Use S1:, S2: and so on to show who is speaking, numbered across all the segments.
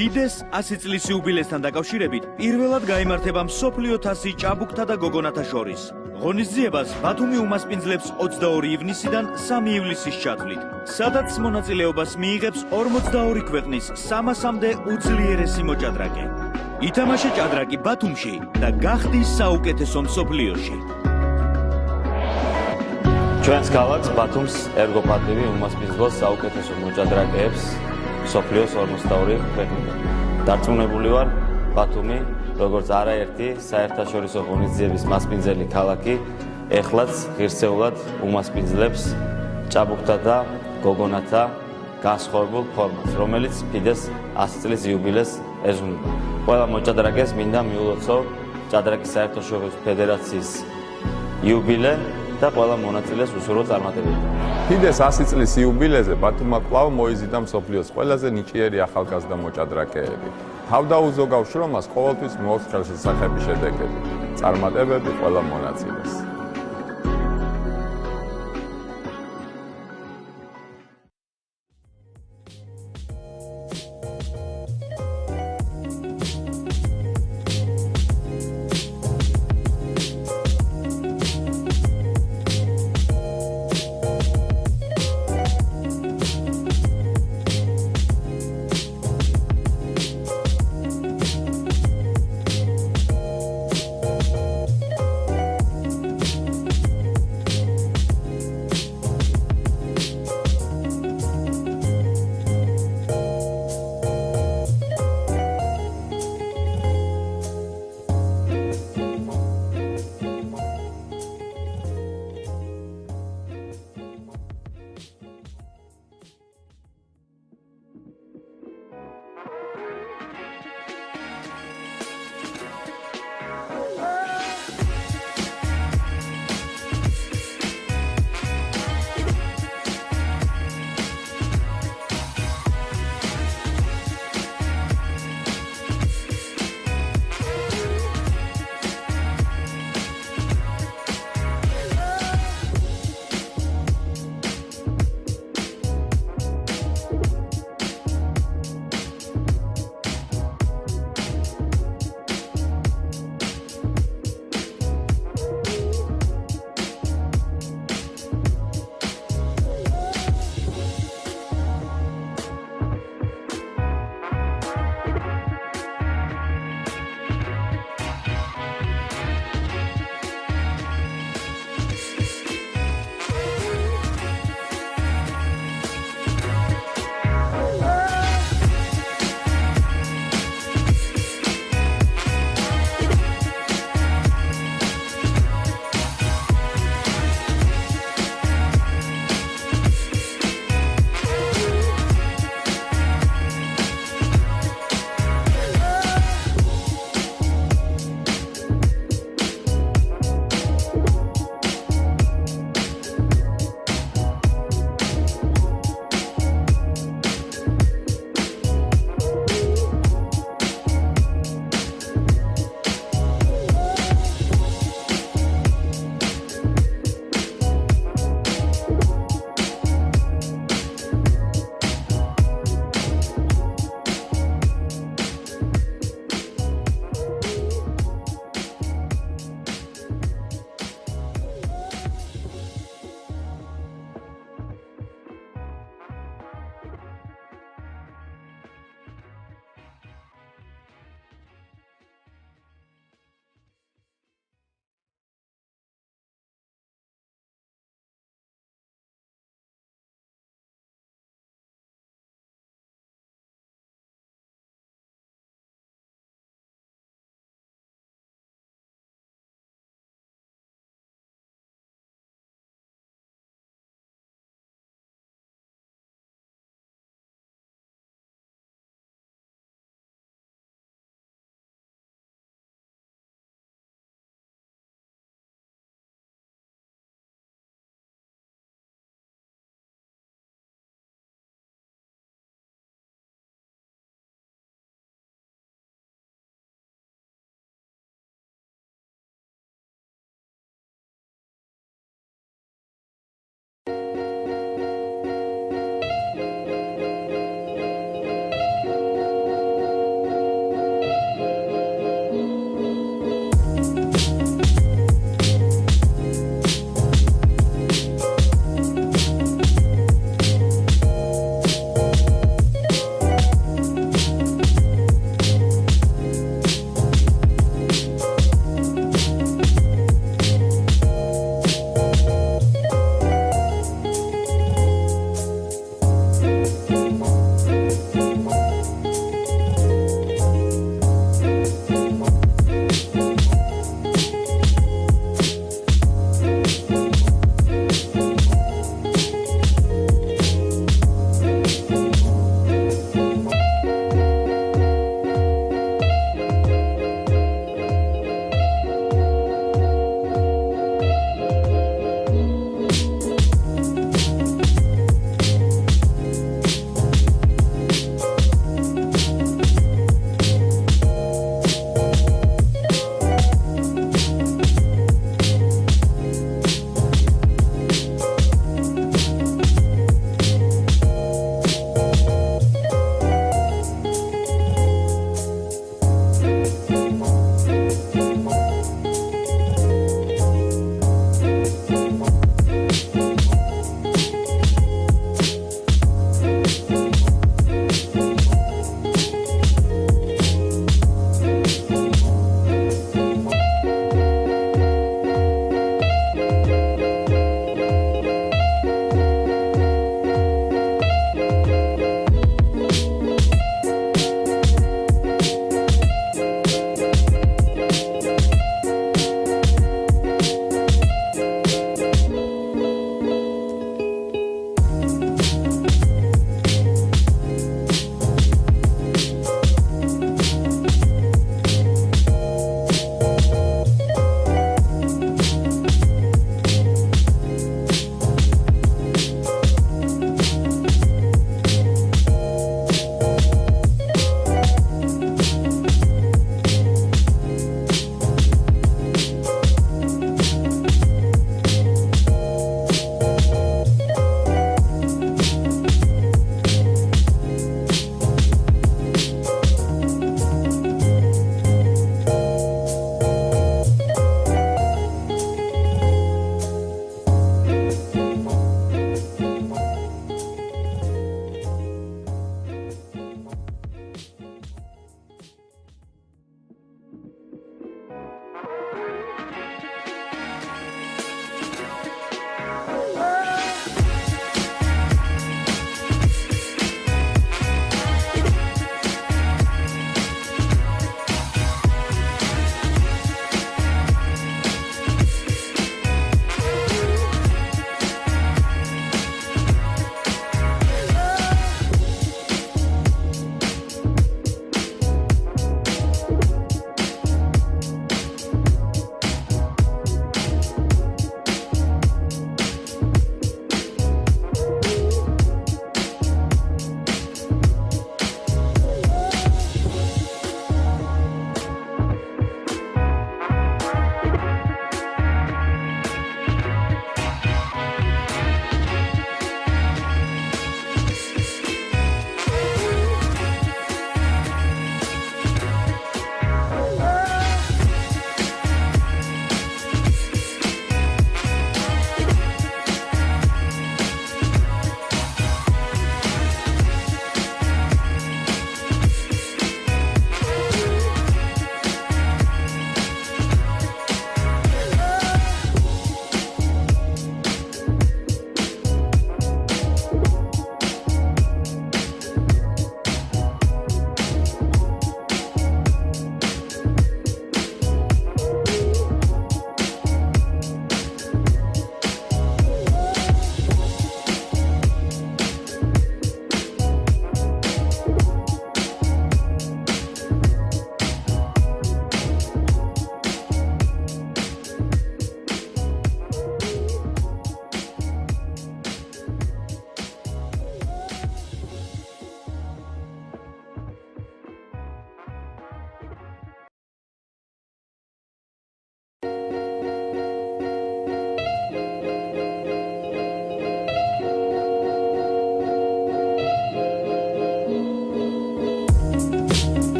S1: ფიდეს 100 წლის იუბილესთან დაკავშირებით პირველად გაიმართება მსოფლიო თასი ჭაბუკთა და გოგონათა შორის. ღონისძიებას ბათუმი უმასპინძლებს 22 ივნისიდან 3 ივლისის ჩათვლით, სადაც მონაწილეობას მიიღებს 42 ქვეყნის 300-მდე უძლიერესი მოჭადრაკე. ითამაშა ჭადრაკი ბათუმში და გახდის საუკეთესო მსოფლიოში.
S2: ჩვენს ქალაქს ბათუმს ერგოპატივი უმასპინძლოს საუკეთესო მოჭადრაკეებს მსოფლიოს 42 ქვეყნიდან. დარწმუნებული ვარ, ბათუმი, როგორც არაერთი საერთაშორისო ღონისძიების მასპინძელი ქალაქი, ეხლაც ღირსეულად უმასპინძლებს ჭაბუკთა და გოგონათა განსხვავებულ ფორმატს, რომელიც ფიდეს 100 წლის იუბილეს ეძღვნება. ყველა მოჭადრაკეს მინდა მიულოცო ჭადრაკის საერთაშორისო ფედერაციის იუბილე და ყველა მონაწილეს უსურვო წარმატებები.
S3: ფიდეს 100 წლის იუბილეზე ბათუმმა კვლავ მოიზიდა მსოფლიოს ყველაზე ნიჭიერი ახალგაზრდა მოჭადრაკეები. თავდაუზოგავ შრომას ყოველთვის მოაქვს ხელშესახები შედეგები. წარმატებები ყველა მონაწილეს.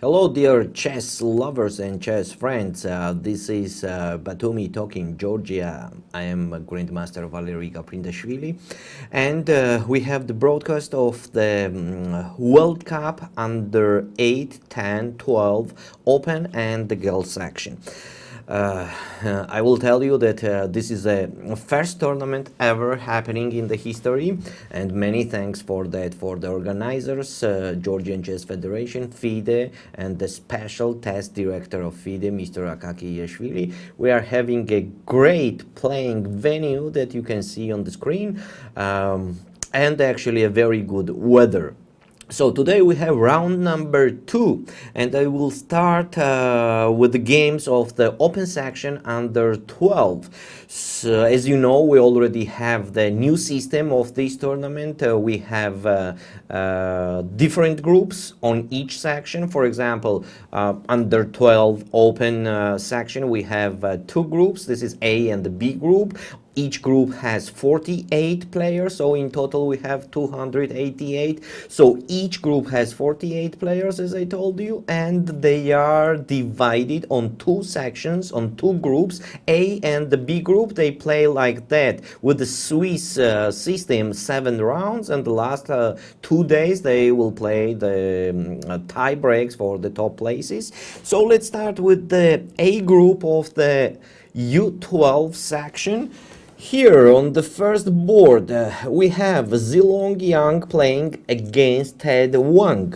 S4: Hello, dear chess lovers and chess friends. This is Batumi talking Georgia. I am Grandmaster Valery GAPRINDASHVILI, and we have the broadcast of the World Cup under 8, 10, 12 Open and the girls section. I will tell you that this is a first tournament ever happening in the history, and many thanks for that for the organizers, Georgian Chess Federation, Fide, and the special test director of Fide, Mr. Akakiyashvili. We are having a great playing venue that you can see on the screen, and actually a very good weather. So today we have round number 2, and I will start with the games of the open section under 12. So, as you know, we already have the new system of this tournament. We have different groups on each section. For example, under 12 open section, we have 2 groups. This is A and the B group. Each group has 48 players, so in total we have 288. So each group has 48 players, as I told you, and they are divided on 2 sections, on 2 groups. A and the B group, they play like that with the Swiss system, 7 rounds, and the last 2 days they will play the tie breaks for the top places. So let's start with the A group of the U12 section. Here on the first board we have Zilong Yang playing against Ted Wang.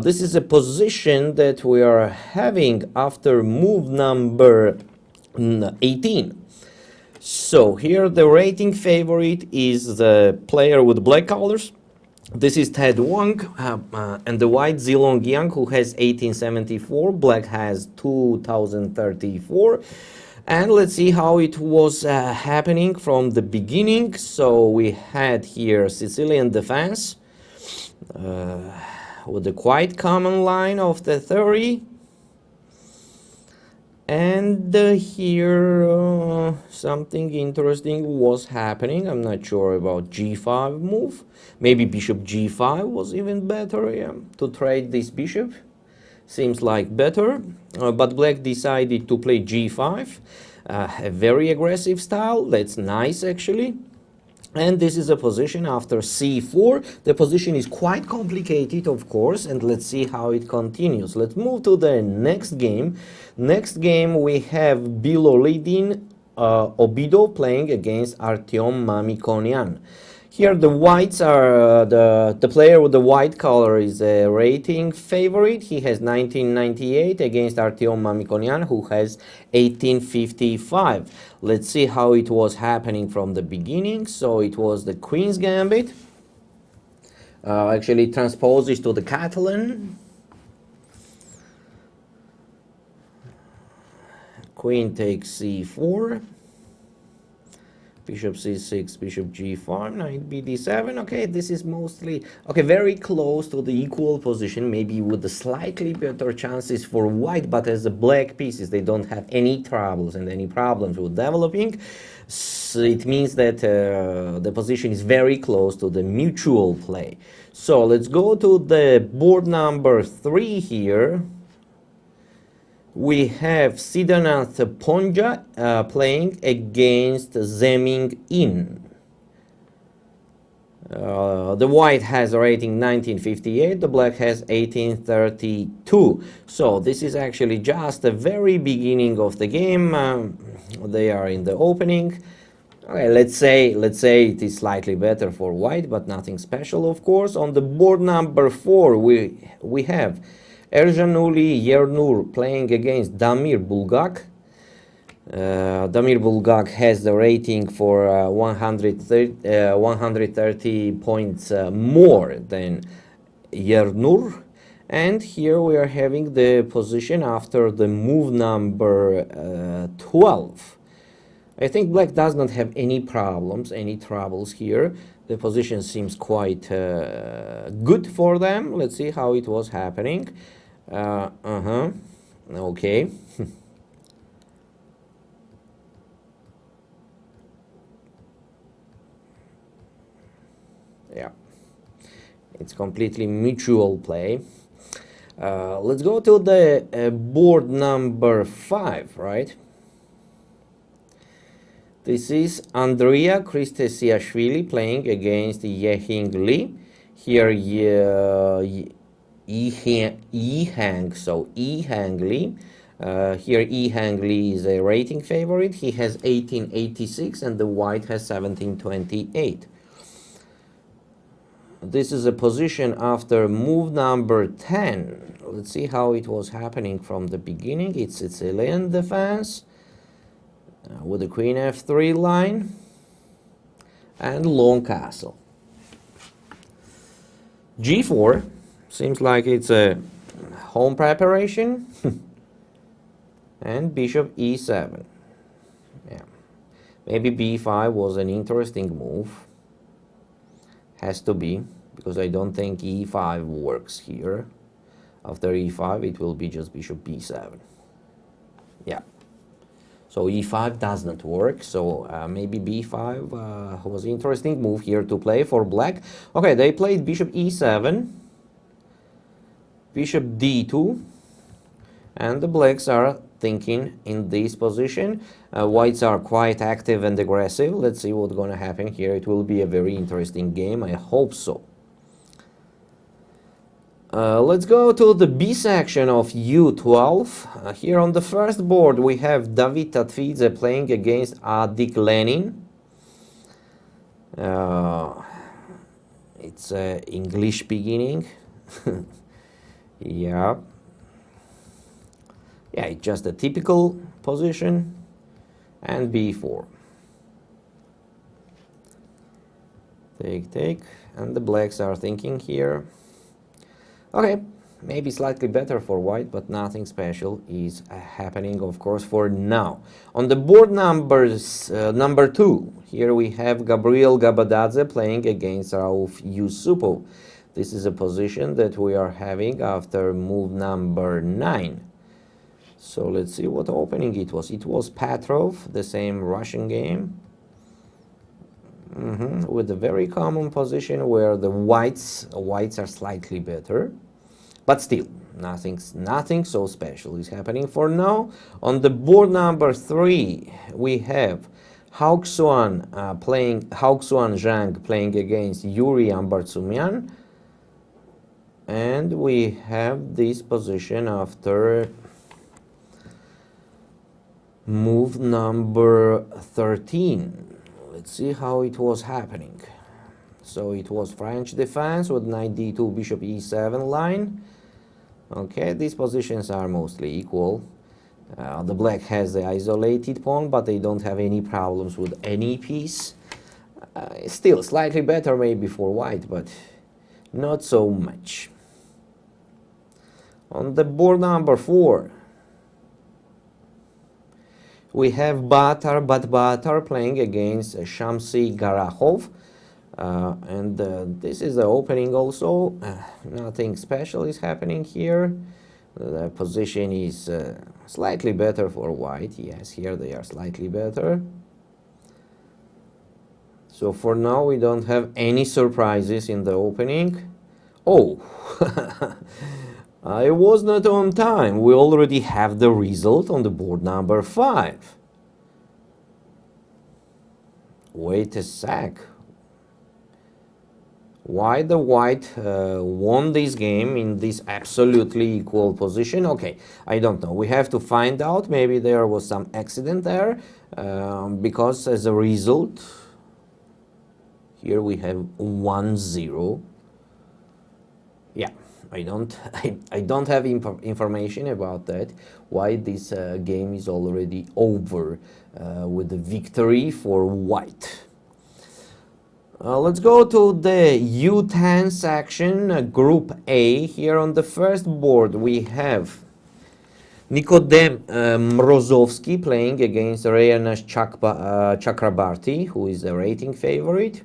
S4: This is a position that we are having after move number 18. So here the rating favorite is the player with black colors. This is Ted Wang, and the white Zilong Yang, who has 1874, black has 2034. And let's see how it was happening from the beginning. So we had here Sicilian defense with the quite common line of the theory. And here something interesting was happening. I'm not sure about g5 move. Maybe bishop g5 was even better, yeah, to trade this bishop. Seems like better, but black decided to play g5, a very aggressive style. That's nice actually. And this is a position after c4. The position is quite complicated, of course, and let's see how it continues. Let's move to the next game. Next game we have Bilolidin Obido playing against Artyom Mamikonian. Here the whites are, the player with the white color is a rating favorite. He has 1998 against Artyom Mamikonian, who has 1855. Let's see how it was happening from the beginning. So it was the Queen's Gambit. Actually transposes to the Catalan. Queen takes c4. Bishop c6, bishop g5, knight bd7. Okay, this is mostly, okay, very close to the equal position, maybe with the slightly better chances for white, but as the black pieces, they don't have any troubles and any problems with developing. So it means that the position is very close to the mutual play. So let's go to the board number 3 here. We have Siddhanath Ponja playing against Zeming In. The white has a rating 1958, the black has 1832. So this is actually just the very beginning of the game. They are in the opening. Okay, let's say it is slightly better for white, but nothing special, of course. On the board number 4, we have Erjanuli Yernur playing against Damir Bulgak. Damir Bulgak has the rating for 130 points more than Yernur. And here we are having the position after the move number 12. I think black does not have any problems, any troubles here. The position seems quite good for them. Let's see how it was happening. Okay. Yeah, it's completely mutual play. Let's go to the board number 5, right? This is Andrea Kristesiashvili playing against Yehing Li. Here, Yehang, so Yehang Li. Here Yehang Li is a rating favorite. He has 1886 and the white has 1728. This is a position after move number 10. Let's see how it was happening from the beginning. It's Sicilian defense with the queen f3 line and long castle. g4 seems like it's a home preparation. And bishop e7. Yeah, maybe b5 was an interesting move. Has to be, because I don't think e5 works here. After e5 it will be just bishop b7. Yeah, so e5 does not work, so maybe b5 was an interesting move here to play for black. Okay, they played bishop e7, bishop d2, and the blacks are thinking in this position. Whites are quite active and aggressive. Let's see what's going to happen here. It will be a very interesting game. I hope so. Let's go to the B section of U12. Here on the first board we have David Tatvidze playing against Adik Lenin. It's English beginning. Yeah. Yeah, it's just a typical position. And b4. Take, and the blacks are thinking here. Okay, maybe slightly better for white, but nothing special is happening, of course, for now. On the board number 2, here we have Gabriel Gabadadze playing against Rauf Yusupov. This is a position that we are having after move number 9. So let's see what opening it was. It was Petrov, the same Russian game, with a very common position where the whites are slightly better, but still nothing so special is happening for now. On the board number 3, we have Haoxuan Zhang playing against Yuri Ambartsumyan, and we have this position after move number 13. Let's see how it was happening. So it was French defense with knight d2, bishop e7 line. Okay, these positions are mostly equal. The black has the isolated pawn, but they don't have any problems with any piece. Still slightly better maybe for white, but not so much. On the board number 4, we have Batar playing against Shamsi Garahov. And this is the opening also. Nothing special is happening here. The position is slightly better for white. Yes, here they are slightly better. So for now we don't have any surprises in the opening. Oh, I was not on time. We already have the result on the board number 5. Wait a sec. Why the white won this game in this absolutely equal position? Okay, I don't know. We have to find out. Maybe there was some accident there, because as a result, here we have 1-0. Yeah, I don't have information about that. Why this game is already over with the victory for white. Let's go to the U10 section, Group A. Here on the first board we have Nikodem Mrozovsky playing against Rayanesh Chakrabarty, who is a rating favorite.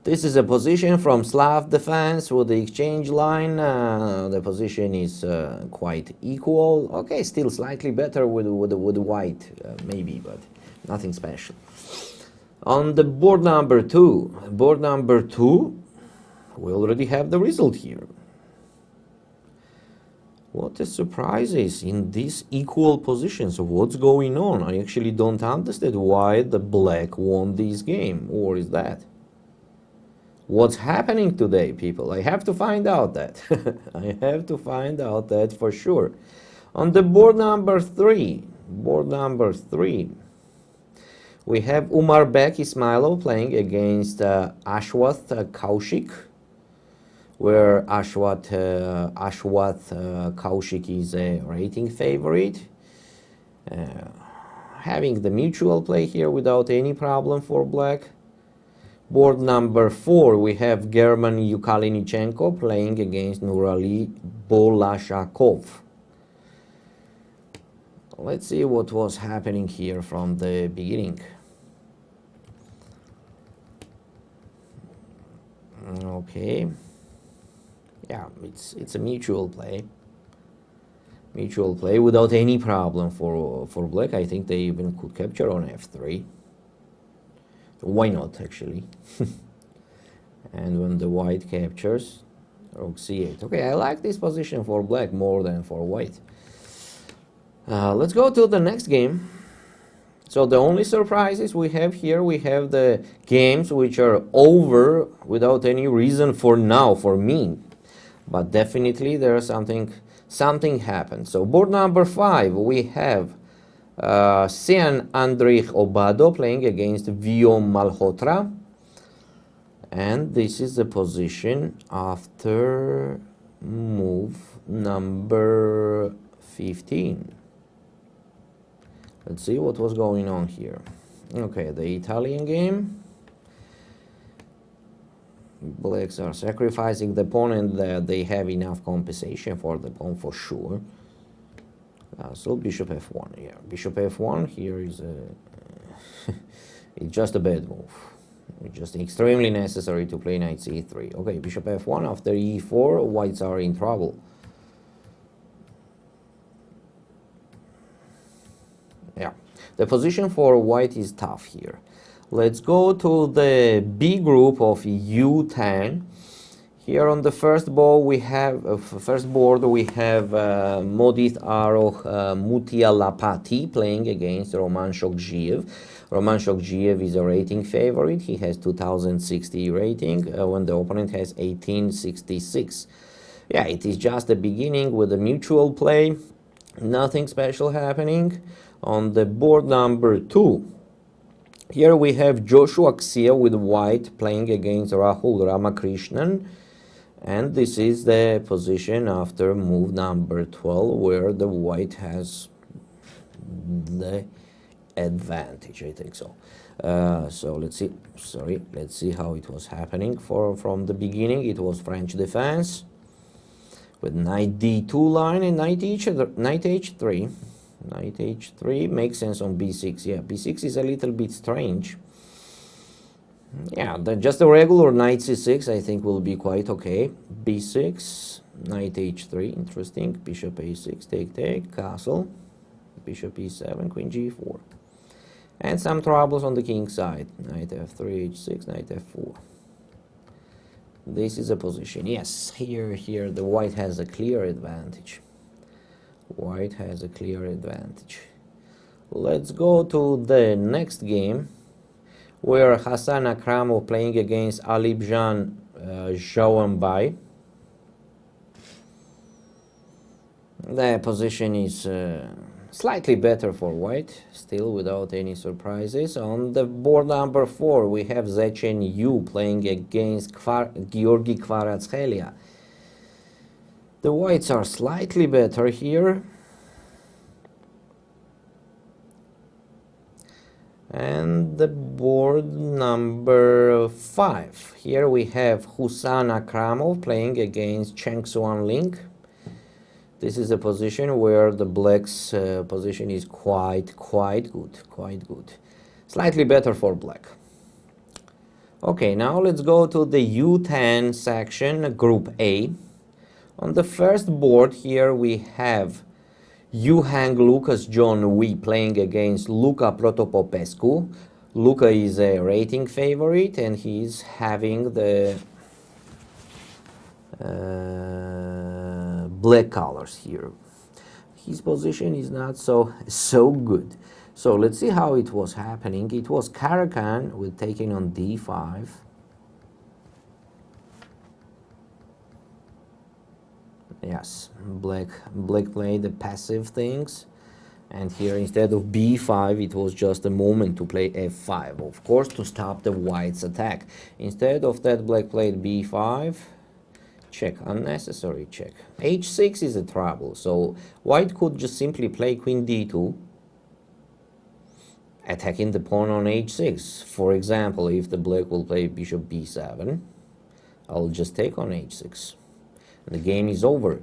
S4: This is a position from Slav defense with the exchange line. The position is quite equal. Okay, still slightly better with white, maybe, but nothing special. On the board number 2, we already have the result here. What a surprise is in these equal positions. What's going on? I actually don't understand why the black won this game. Or is that? What's happening today, people? I have to find out that. I have to find out that for sure. On the board number 3, we have Umarbek Ismailov playing against Ashwath Kaushik, where Ashwath Kaushik is a rating favorite. Having the mutual play here without any problem for black. Board number 4, we have German Yukalinichenko playing against Nurali Bolashakov. Let's see what was happening here from the beginning. Okay. Yeah, it's a mutual play. Mutual play without any problem for black. I think they even could capture on f3. Why not, actually? And when the white captures, rook c8. Okay, I like this position for black more than for white. Let's go to the next game. So the only surprises we have here, we have the games which are over without any reason for now, for me. But definitely there is something happened. So board number 5, we have Sean Andrich Obado playing against Viom Malhotra. And this is the position after move number 15. Let's see what was going on here. Okay, the Italian game. Blacks are sacrificing the pawn, and they have enough compensation for the pawn for sure. So bishop f1, yeah, bishop f1 here is it's just a bad move. It's just extremely necessary to play knight c3. Okay, bishop f1 after e4, whites are in trouble. Yeah, the position for white is tough here. Let's go to the B group of U10. Here on the first board we have Modith Aroch Mutialapati playing against Roman Shokjiev. Roman Shokjiev is a rating favorite. He has 2060 rating when the opponent has 1866. Yeah, it is just the beginning with a mutual play. Nothing special happening. On the board number 2, here we have Joshua Xia with white playing against Rahul Ramakrishnan. And this is the position after move number 12, where the white has the advantage, I think so. So let's see, let's see how it was happening from the beginning. It was French defense with knight d2 line and knight h3. Knight h3 makes sense on b6. Yeah, b6 is a little bit strange. Yeah, just a regular knight c6 I think will be quite okay. b6, knight h3, interesting. Bishop a6, take, castle. Bishop e7, queen g4. And some troubles on the king side. Knight f3, h6, knight f4. This is a position. Yes, here the white has a clear advantage. White has a clear advantage. Let's go to the next game, where Hassan Akramov playing against Alibjan Zhawambai. The position is slightly better for white, still without any surprises. On the board number 4, we have Zechen Yu playing against Georgi Kvaratskhelia. The whites are slightly better here. And the board number 5. Here we have Husan Akramov playing against Cheng Xuan Ling. This is a position where the black's position is quite good. Slightly better for black. Okay, now let's go to the U10 section, Group A. On the first board here we have Yuhang Lucas John Wee playing against Luca Protopopescu. Luca is a rating favorite and he's having the black colors here. His position is not so good. So let's see how it was happening. It was Karakan with taking on d5. Yes, black played the passive things, and here instead of b5 it was just a moment to play f5, of course, to stop the white's attack. Instead of that, black played b5, check, unnecessary check. h6 is a trouble, so white could just simply play queen d2, attacking the pawn on h6. For example, if the black will play bishop b7, I'll just take on h6. The game is over.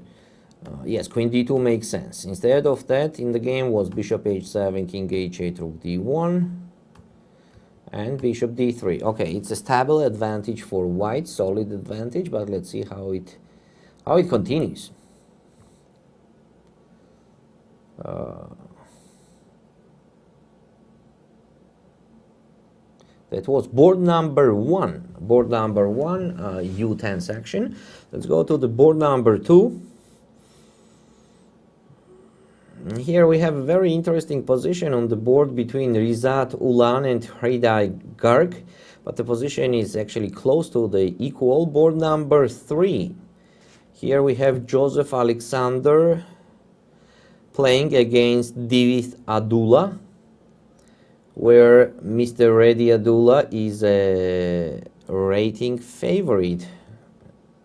S4: Yes, queen d2 makes sense. Instead of that, in the game was bishop h7, king h8, rook d1, and bishop d3. Okay, it's a stable advantage for white, solid advantage, but let's see how it continues. That was board number one. Board number one, U10 section. Let's go to the board number 2. Here we have a very interesting position on the board between Rizat Ulan and Fide Garg, but the position is actually close to the equal. Board number 3. Here we have Joseph Alexander playing against Divith Adula, where Mr. Reddy Adula is a rating favorite.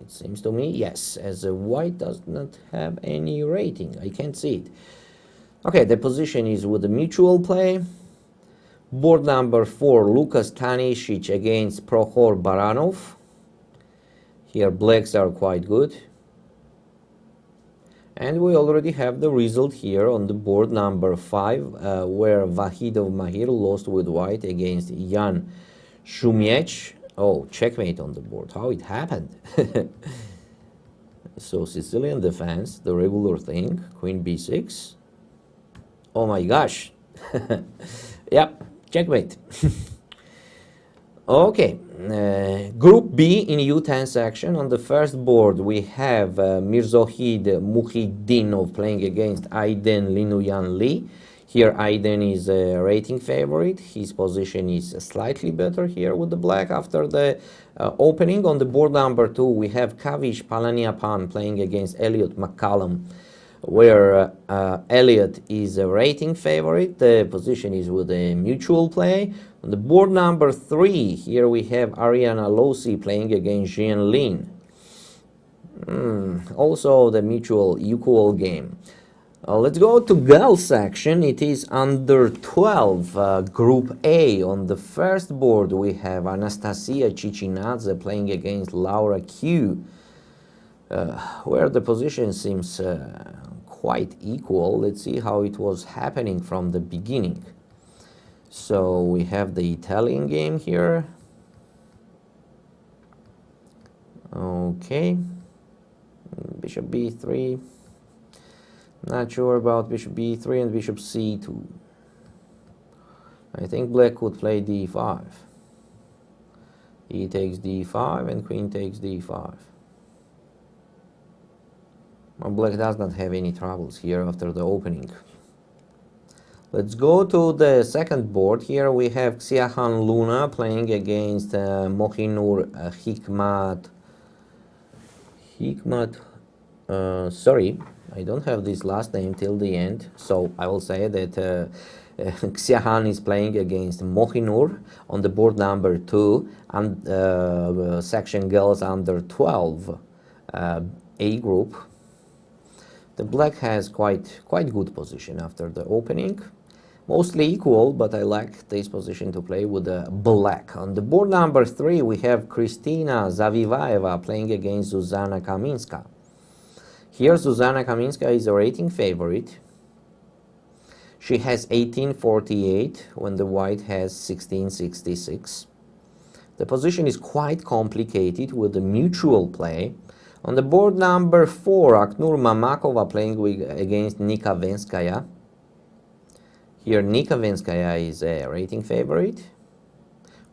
S4: It seems to me, yes, as a white does not have any rating. I can't see it. Okay, the position is with a mutual play. Board number 4, Lukas Tanisic against Prokhor Baranov. Here blacks are quite good. And we already have the result here on the board number 5, where Vahidov Mahir lost with white against Jan Shumiech. Oh, checkmate on the board. How it happened? So Sicilian defense, the regular thing, queen b6. Oh my gosh. Yep, checkmate. Okay, Group B in U10 section. On the first board we have Mirzohid Mukhidinov playing against Aiden Linuyan Lee. Here Aiden is a rating favorite. His position is slightly better here with the black after the opening. On the board number 2 we have Kavish Palaniapan playing against Elliot McCallum, where Elliot is a rating favorite. The position is with a mutual play. On the board number 3, here we have Ariana Losi playing against Jian Lin. Also the mutual equal game. Let's go to girls section. It is under 12, Group A. On the first board we have Anastasia Chichinadze playing against Laura Q, where the position seems quite equal. Let's see how it was happening from the beginning. So we have the Italian game here. Okay, bishop b3. Not sure about bishop b3 and bishop c2. I think black would play d5. E takes d5 and queen takes d5. Well, black does not have any troubles here after the opening. Let's go to the second board. Here we have Xiahan Luna playing against Mohinur sorry, I don't have this last name till the end, so I will say that Xiahan is playing against Mohinur on the board number 2 and section girls under 12, A group. The black has quite good position after the opening. Mostly equal, but I like this position to play with the black. On the board number 3 we have Kristina Zavivaeva playing against Zuzana Kaminska. Here Zuzana Kaminska is a rating favorite. She has 1848 when the white has 1666. The position is quite complicated with the mutual play. On the board number 4, Aknur Mamakova playing against Nika Venskaya. Here Nika Venskaya is a rating favorite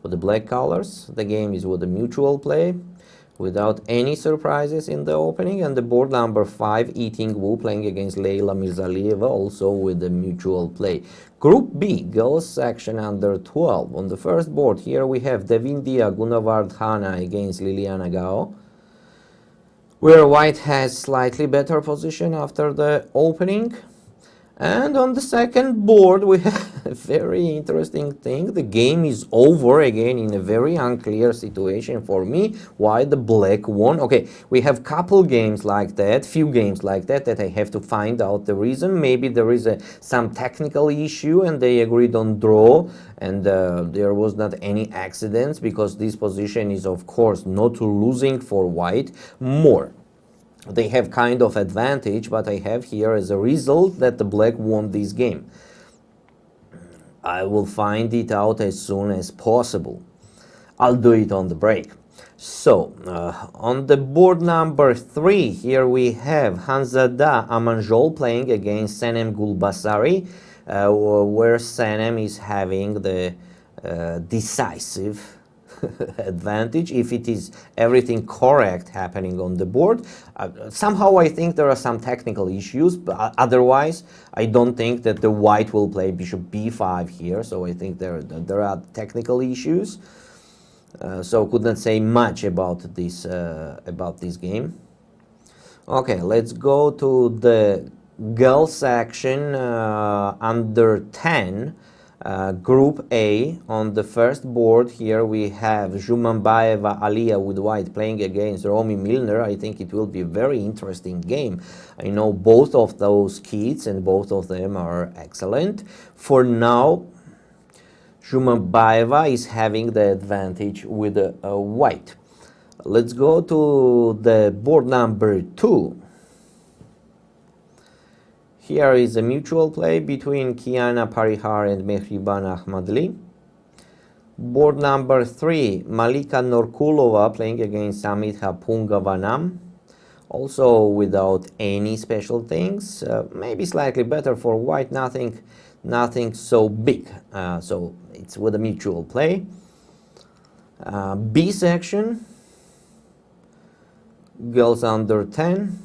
S4: with the black colors. The game is with the mutual play. without any surprises in the opening. And the board number 5, Eating Wu, playing against Leila Mirzalieva, also with the mutual play. Group B, girls section under 12. On the first board, here we have Devindia Gunavardhana against Liliana Gao, where white has slightly better position after the opening. And on the second board, we have a very interesting thing. The game is over again in a very unclear situation for me. Why the black won? Okay, we have couple games like that, few games like that, that I have to find out the reason. Maybe there is some technical issue and they agreed on draw, and there was not any accidents, because this position is of course not losing for white more. They have kind of advantage, but I have here as a result that the black won this game. I will find it out as soon as possible. I'll do it on the break. So, on the board number 3, here we have Hanzada Amanjol playing against Senem Gulbasari, where Senem is having the decisive advantage if it is everything correct happening on the board. Somehow I think there are some technical issues, but otherwise I don't think that the white will play bishop b5 here, so I think there are technical issues, so could not say much about this game. Okay, let's go to the girls section under 10. Group A. On the first board here we have Zhumambaeva Alia with white playing against Romy Milner. I think it will be a very interesting game. I know both of those kids and both of them are excellent. For now, Zhumambaeva is having the advantage with white. Let's go to the board number 2. Here is a mutual play between Kiana Parihar and Mehriban Ahmadli. Board number 3, Malika Norkulova playing against Samitha Pungavanam. Also without any special things. Maybe slightly better for white, nothing so big. So it's with a mutual play. B section, girls under 10.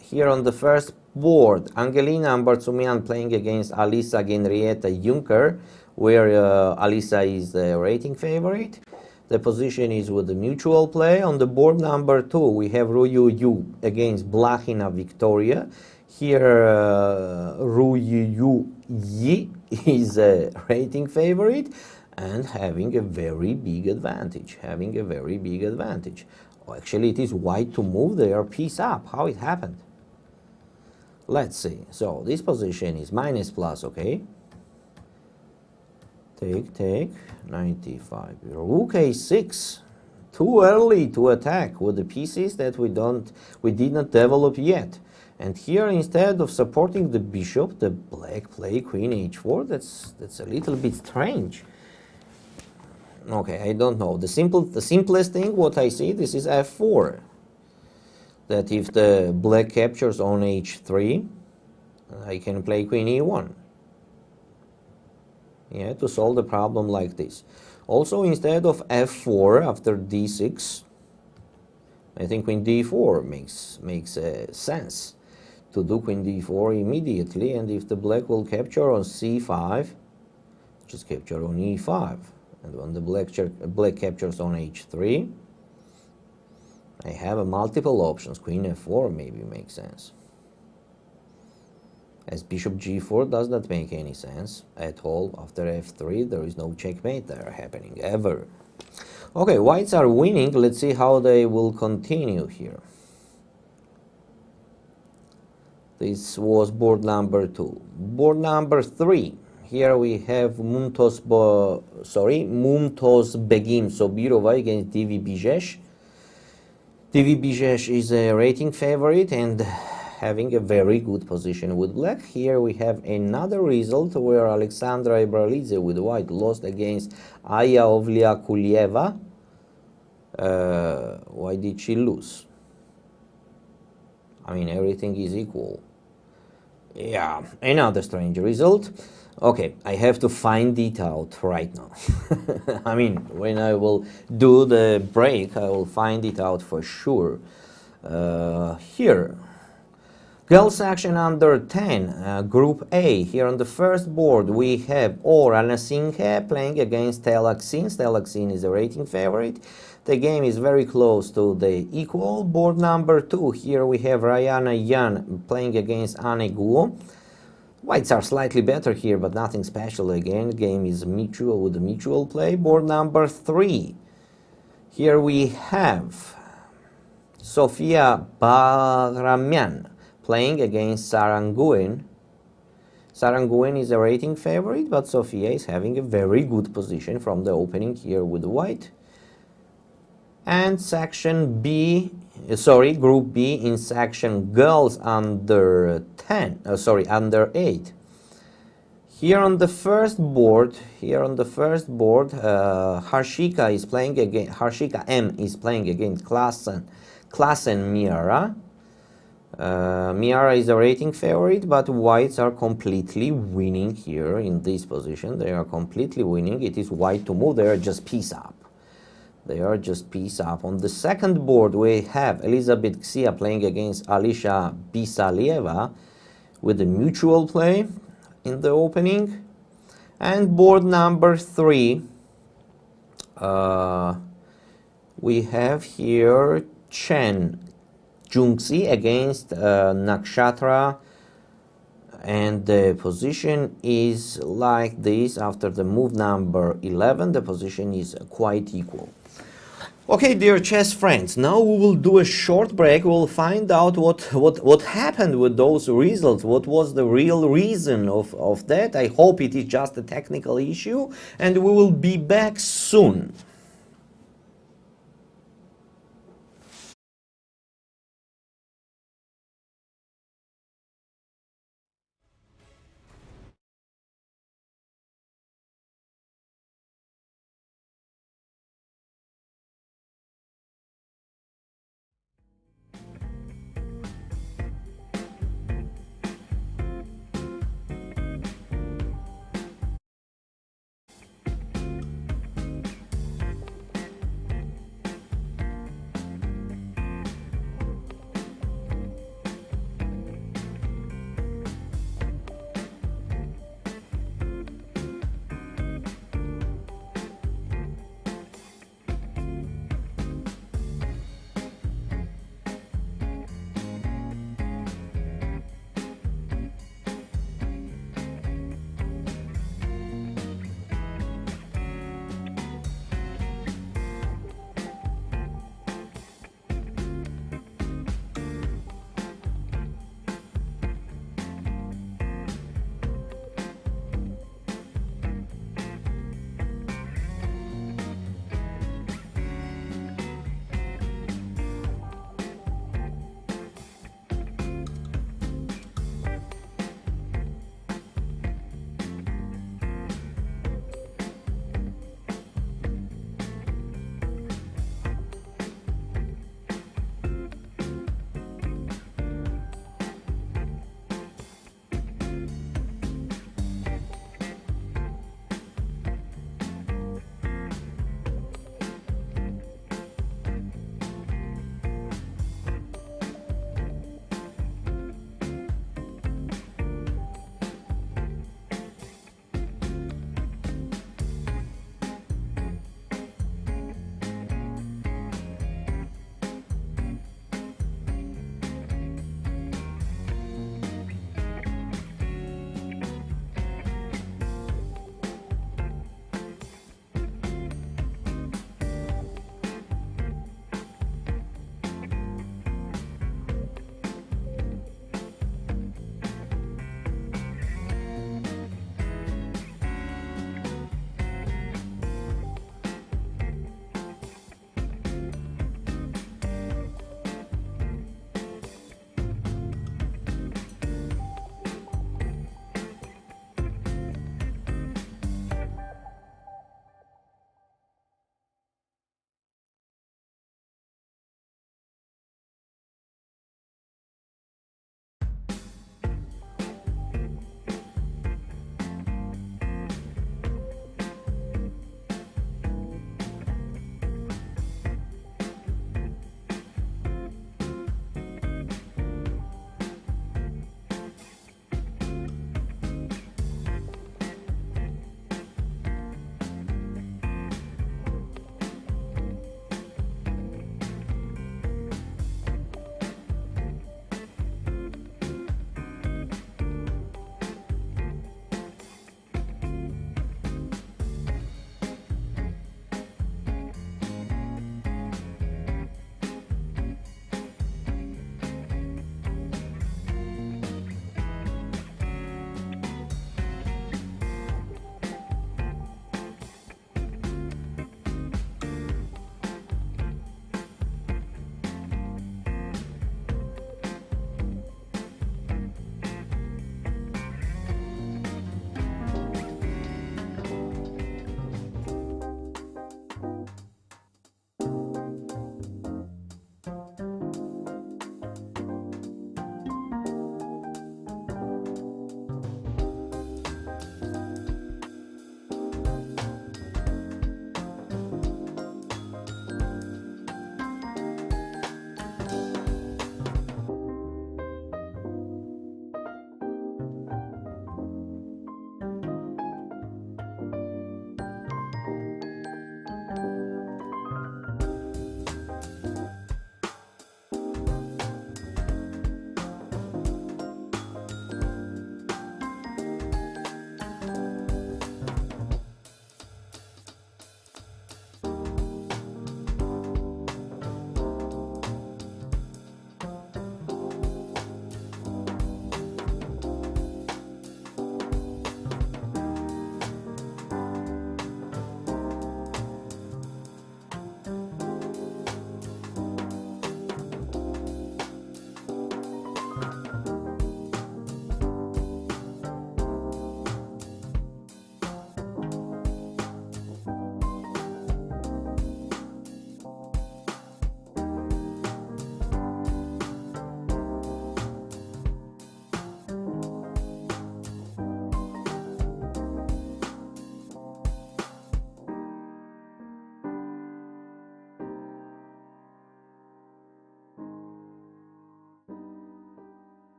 S4: Here on the first board, Angelina Ambartsumian playing against Alisa Genrietta Juncker, where Alisa is the rating favorite. The position is with the mutual play. On the board number 2, we have Ruyu Yu against Blachina Victoria. Here, Ruyu Yi is a rating favorite and having a very big advantage. Oh, actually, it is white to move their piece up. How it happened? Let's see. So this position is minus plus, okay? Take, 95. Rook a6. Too early to attack with the pieces that we did not develop yet. And here, instead of supporting the bishop, the black play queen h4. That's a little bit strange. Okay, I don't know. The simplest thing what I see, this is f4. That if the black captures on h3, I can play queen e1. Yeah, to solve the problem like this. Also, instead of f4 after d6, I think queen d4 makes sense to do queen d4 immediately. And if the black will capture on c5, just capture on e5. And when the black captures on h3, I have multiple options. Queen f4 maybe makes sense. As bishop g4 does not make any sense at all. After f3, there is no checkmate there happening ever. Okay, whites are winning. Let's see how they will continue here. This was board number 2. Board number 3. Here we have Mumtoz Begim Sobirova against Divi Bijesh. Divi Bijesh is a rating favorite and having a very good position with black. Here we have another result where Alexandra Ibralidze with white lost against Aya Ovlia Kulieva. Why did she lose? I mean, everything is equal. Yeah, another strange result. Okay, I have to find it out right now. I mean, when I will do the break, I will find it out for sure. Here, girls section under 10, Group A. Here on the first board, we have Orana Singhe playing against Telaxin. Telaxin is a rating favorite. The game is very close to the equal. Board number 2, here we have Rayana Yan playing against Ane Guo. Whites are slightly better here, but nothing special again. Game is mutual with the mutual play. Board number 3. Here we have Sofia Bagramyan playing against Saranguin. Saranguin is a rating favorite, but Sofia is having a very good position from the opening here with the white. And section B, Group B in section girls under 10, under 8. Here on the first board, Harshika is playing against Harshika M is playing against Klassen Miara. Miara is a rating favorite, but whites are completely winning here in this position. They are completely winning. It is white to move. They are just piece up. On the second board, we have Elizabeth Xia playing against Alisha Bisalieva with a mutual play in the opening. And board number 3, we have here Chen Jungsi against Nakshatra, and the position is like this. After the move number 11, the position is quite equal. Okay, dear chess friends, now we will do a short break. We'll find out what happened with those results. What was the real reason of that? I hope it is just a technical issue, and we will be back soon.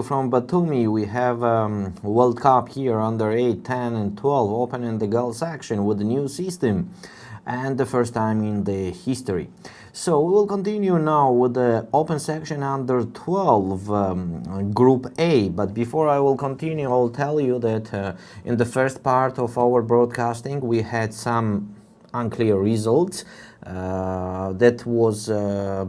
S4: From Batumi, we have World Cup here under 8, 10 and 12 open in the girls section with the new system and the first time in the history. So we will continue now with the open section under 12 group A, but before I will continue, I will tell you that in the first part of our broadcasting we had some unclear results. That was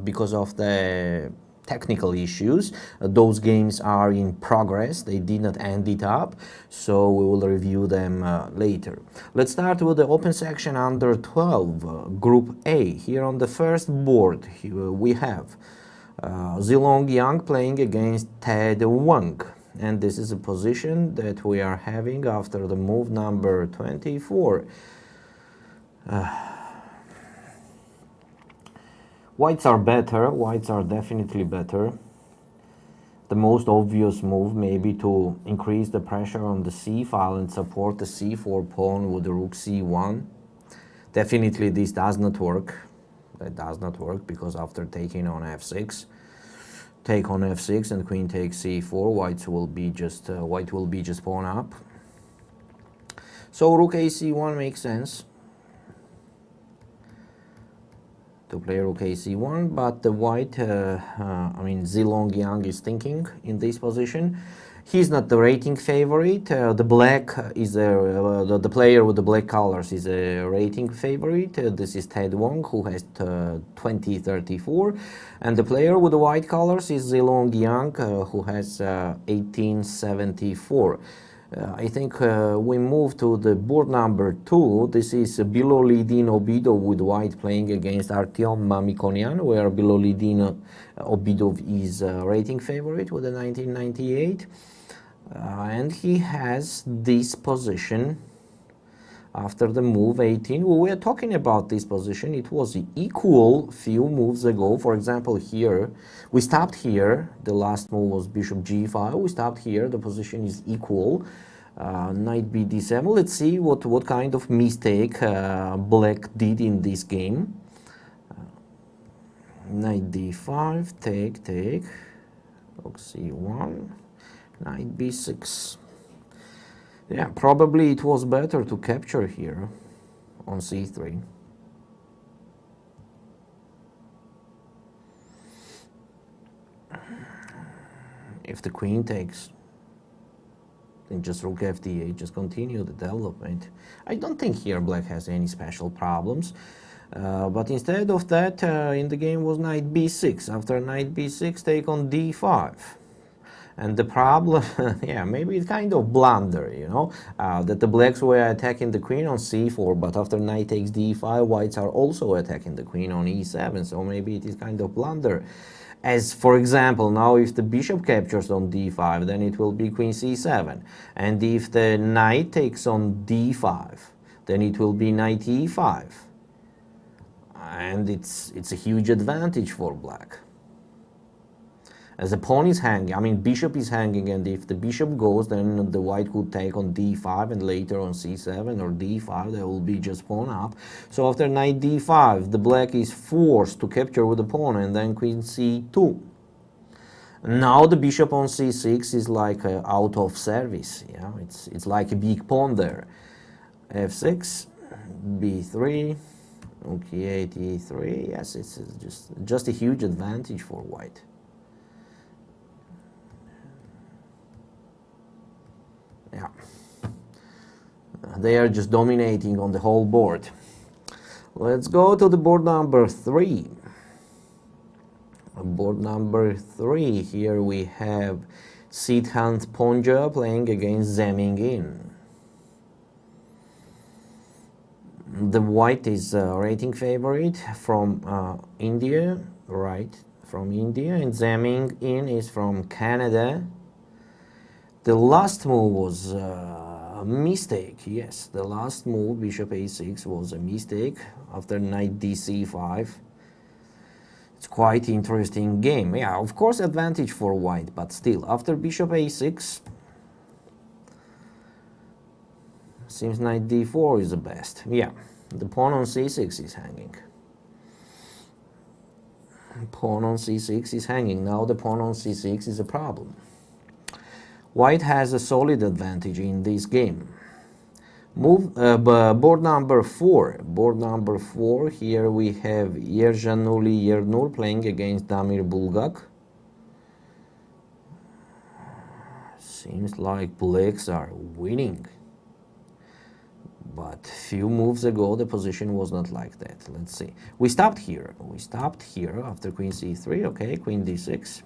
S4: because of the technical issues. Those games are in progress, they did not end it up, so we will review them later. Let's start with the open section under 12 group A. Here on the first board we have Zilong Yang playing against Ted Wang, and this is a position that we are having after the move number 24. Whites are better, whites are definitely better. The most obvious move may be to increase the pressure on the c file and support the c4 pawn with the rook c1. Definitely this does not work. That does not work because after taking on f6, take on f6 and queen takes c4, white will be just pawn up. So rook ac1 makes sense. To play rook ac1, but the white, Zilong Yang is thinking in this position. He's not the rating favorite. The black is the player with the black colors is a rating favorite. This is Ted Wang, who has 2034, and the player with the white colors is Zilong Yang, who has 1874. I think we move to the board number 2. This is Bilolidin Obidov with white playing against Artyom Mamikonian, where Bilolidin Obidov is rating favorite with a 1998. And he has this position after the move 18. We were talking about this position. It was equal few moves ago. For example, here we stopped here. The last move was bishop g5. We stopped here. The position is equal. Knight b d7. Let's see what kind of mistake black did in this game. Knight d5, take, rook c1, knight b6. Yeah, probably it was better to capture here on c3. If the queen takes, then just rook fd8, just continue the development. I don't think here black has any special problems. But instead of that, in the game was knight b6. After knight b6, take on d5. And the problem, yeah, maybe it's kind of blunder, you know, that the blacks were attacking the queen on c4, but after knight takes d5, whites are also attacking the queen on e7, so maybe it is kind of blunder. As, for example, now if the bishop captures on d5, then it will be queen c7. And if the knight takes on d5, then it will be knight e5. And it's a huge advantage for black. As the pawn is hanging, bishop is hanging, and if the bishop goes, then the white could take on d5 and later on c7 or d5, there will be just pawn up. So after knight d5, the black is forced to capture with the pawn and then queen c2. Now the bishop on c6 is like out of service, yeah, it's like a big pawn there. f6, b3, okay, e3, yes, it's just a huge advantage for white. Yeah, they are just dominating on the whole board. Let's go to the board number 3. Board number 3, here we have Siddhant Ponja playing against Zeming In. The white is rating favorite from India, right, from India, and Zeming In is from Canada. The last move was a mistake, yes, the last move, bishop a6, was a mistake after knight dc5. It's quite interesting game. Yeah, of course advantage for white, but still, after bishop a6, seems knight d4 is the best. Yeah, the pawn on c6 is hanging. Pawn on c6 is hanging. Now the pawn on c6 is a problem. White has a solid advantage in this game. Board number 4. Board number 4. Here we have Yerjanuli Yernur playing against Damir Bulgak. Seems like blacks are winning. But few moves ago the position was not like that. Let's see. We stopped here. We stopped here after queen c3. Okay, queen d6.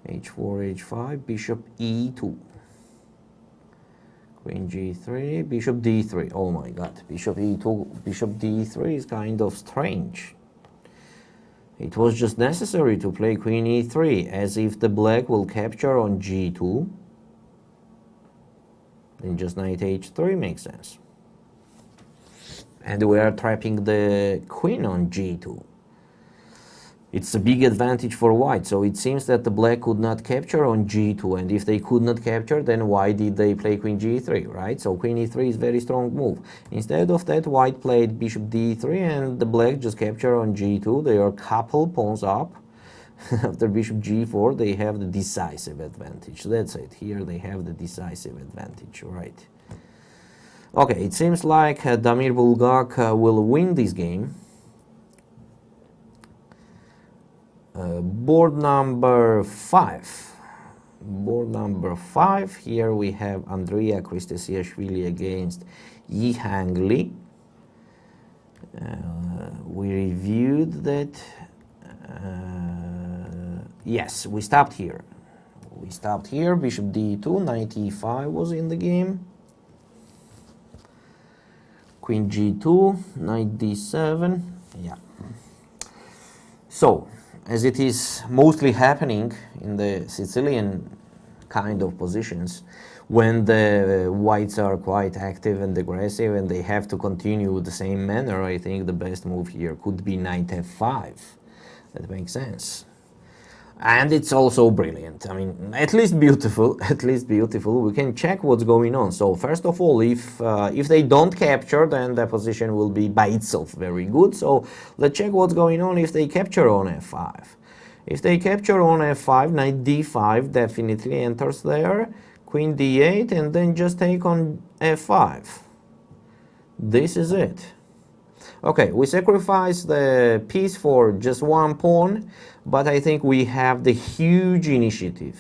S4: h4, h5, bishop e2. Queen g3, bishop d3. Oh my god, bishop e2, bishop d3 is kind of strange. It was just necessary to play queen e3, as if the black will capture on g2. Then just knight h3 makes sense. And we are trapping the queen on g2. It's a big advantage for white, so it seems that the black could not capture on g2, and if they could not capture, then why did they play queen g3, right? So queen e3 is a very strong move. Instead of that, white played bishop d3, and the black just capture on g2. They are couple pawns up. After bishop g4, they have the decisive advantage. That's it. Here they have the decisive advantage, right? Okay, it seems like Damir Bulgak will win this game. Board number 5. Board number 5. Here we have Andrea Kristesiashvili against Yihang Li. We reviewed that. Yes, we stopped here. We stopped here. Bishop d2, knight e5 was in the game. Queen g2, knight d7. Yeah. So, as it is mostly happening in the Sicilian kind of positions, when the whites are quite active and aggressive and they have to continue the same manner, I think the best move here could be knight f5. That makes sense. And it's also brilliant. I mean, at least beautiful, at least beautiful. We can check what's going on. So first of all, if they don't capture, then the position will be by itself very good. So let's check what's going on if they capture on f5. If they capture on f5, knight d5 definitely enters there. Queen d8, and then just take on f5. This is it. Okay, we sacrifice the piece for just one pawn, but I think we have the huge initiative,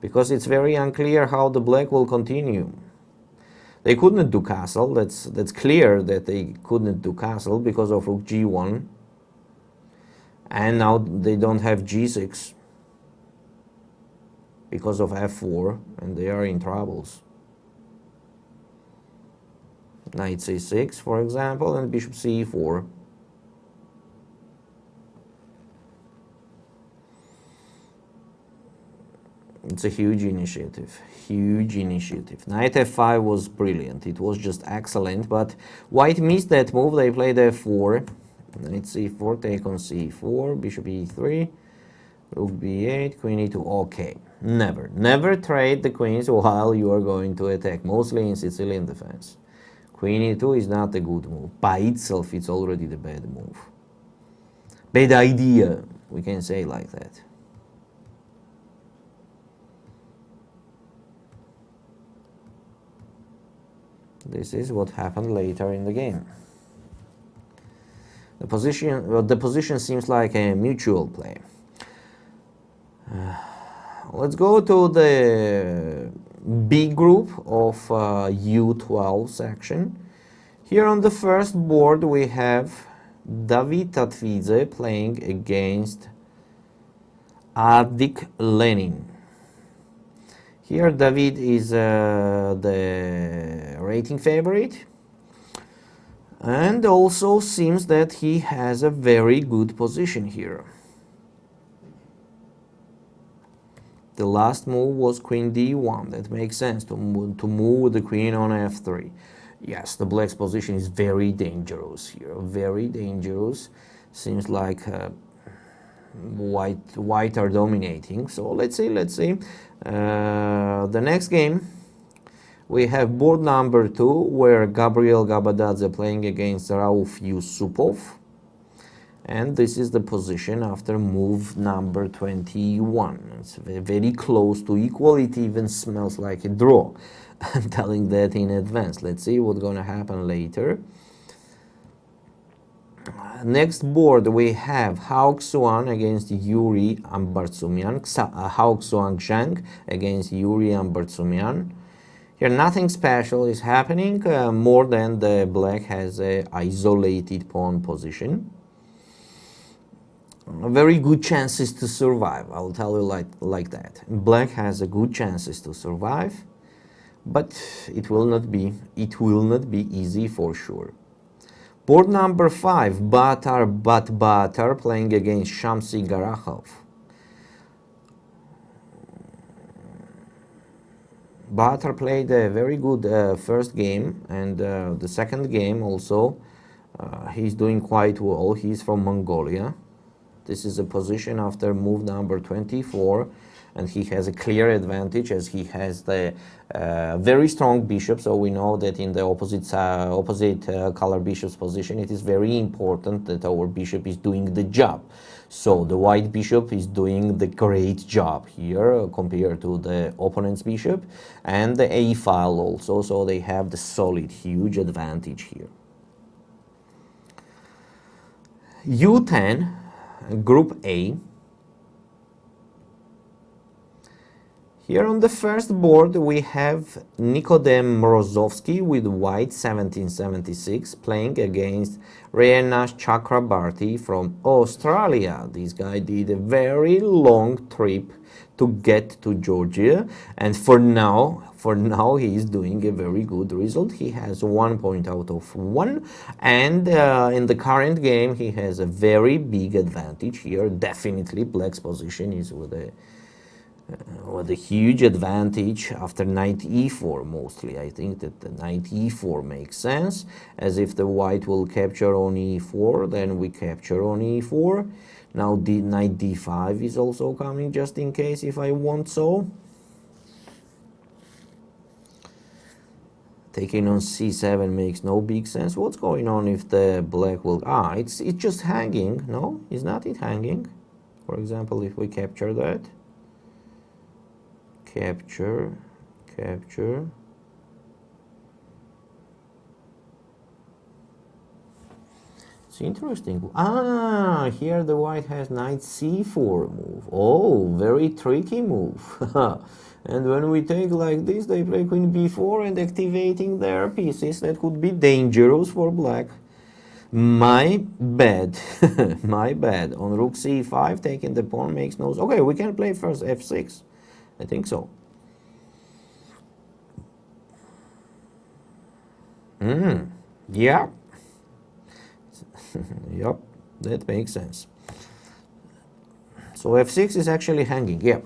S4: because it's very unclear how the black will continue. They couldn't do castle. That's clear that they couldn't do castle because of rook g1, and now they don't have g6 because of f4, and they are in troubles. Knight c6, for example, and bishop c4. It's a huge initiative, huge initiative. Knight f5 was brilliant. It was just excellent, but white missed that move. They played f4. Knight c4, take on c4, bishop e3, rook b8, queen e2. Okay, never trade the queens while you are going to attack, mostly in Sicilian defense. Queen e2 is not a good move. By itself, it's already the bad move. Bad idea, we can say like that. This is what happened later in the game. The position seems like a mutual play. Let's go to the B group of U12 section. Here on the first board we have David Tatvidze playing against Adik Lenin. Here David is the rating favorite, and also seems that he has a very good position here. The last move was queen d1. That makes sense, to move the queen on f3. Yes, the black's position is very dangerous here, very dangerous. Seems like white are dominating. So let's see. The next game, we have board number 2, where Gabriel Gabadadze playing against Rauf Yusupov. And this is the position after move number 21. It's very close to equal. It even smells like a draw. I'm telling that in advance. Let's see what's going to happen later. Next board we have Hao Xuan against Yuri Ambartsumian. Hao Xuan Zhang against Yuri Ambartsumian. Here nothing special is happening, more than the black has a isolated pawn position. Very good chances to survive, I'll tell you like that. Black has a good chances to survive, but it will not be easy for sure. Board number 5, Batar playing against Shamsi Garakhov. Batar played a very good first game, and the second game also he's doing quite well. He's from Mongolia. This is a position after move number 24, and he has a clear advantage as he has the very strong bishop. So we know that in the opposite color bishop's position, it is very important that our bishop is doing the job. So the white bishop is doing the great job here compared to the opponent's bishop, and the a file also. So they have the solid, huge advantage here. U10, Group A. Here on the first board we have Nikodem Morozovsky with white 1776 playing against Reynash Chakrabarti from Australia. This guy did a very long trip to get to Georgia, and for now he is doing a very good result. He has 1 point out of 1, and in the current game he has a very big advantage here. Definitely black's position is with a huge advantage after knight e4 mostly. I think that the knight e4 makes sense, as if the white will capture on e4, then we capture on e4. Now knight d5 is also coming just in case if I want so. Taking on c7 makes no big sense. What's going on if the black will... it's just hanging. No, is not it hanging? For example, if we capture that. Capture. It's interesting. Here the white has knight c4 move. Oh, very tricky move. And when we take like this, they play queen b4 and activating their pieces. That could be dangerous for black. My bad. My bad. On rook c5, taking the pawn makes no... Okay, we can play first f6. I think so. Yeah. Yep, that makes sense. So f6 is actually hanging. Yeah,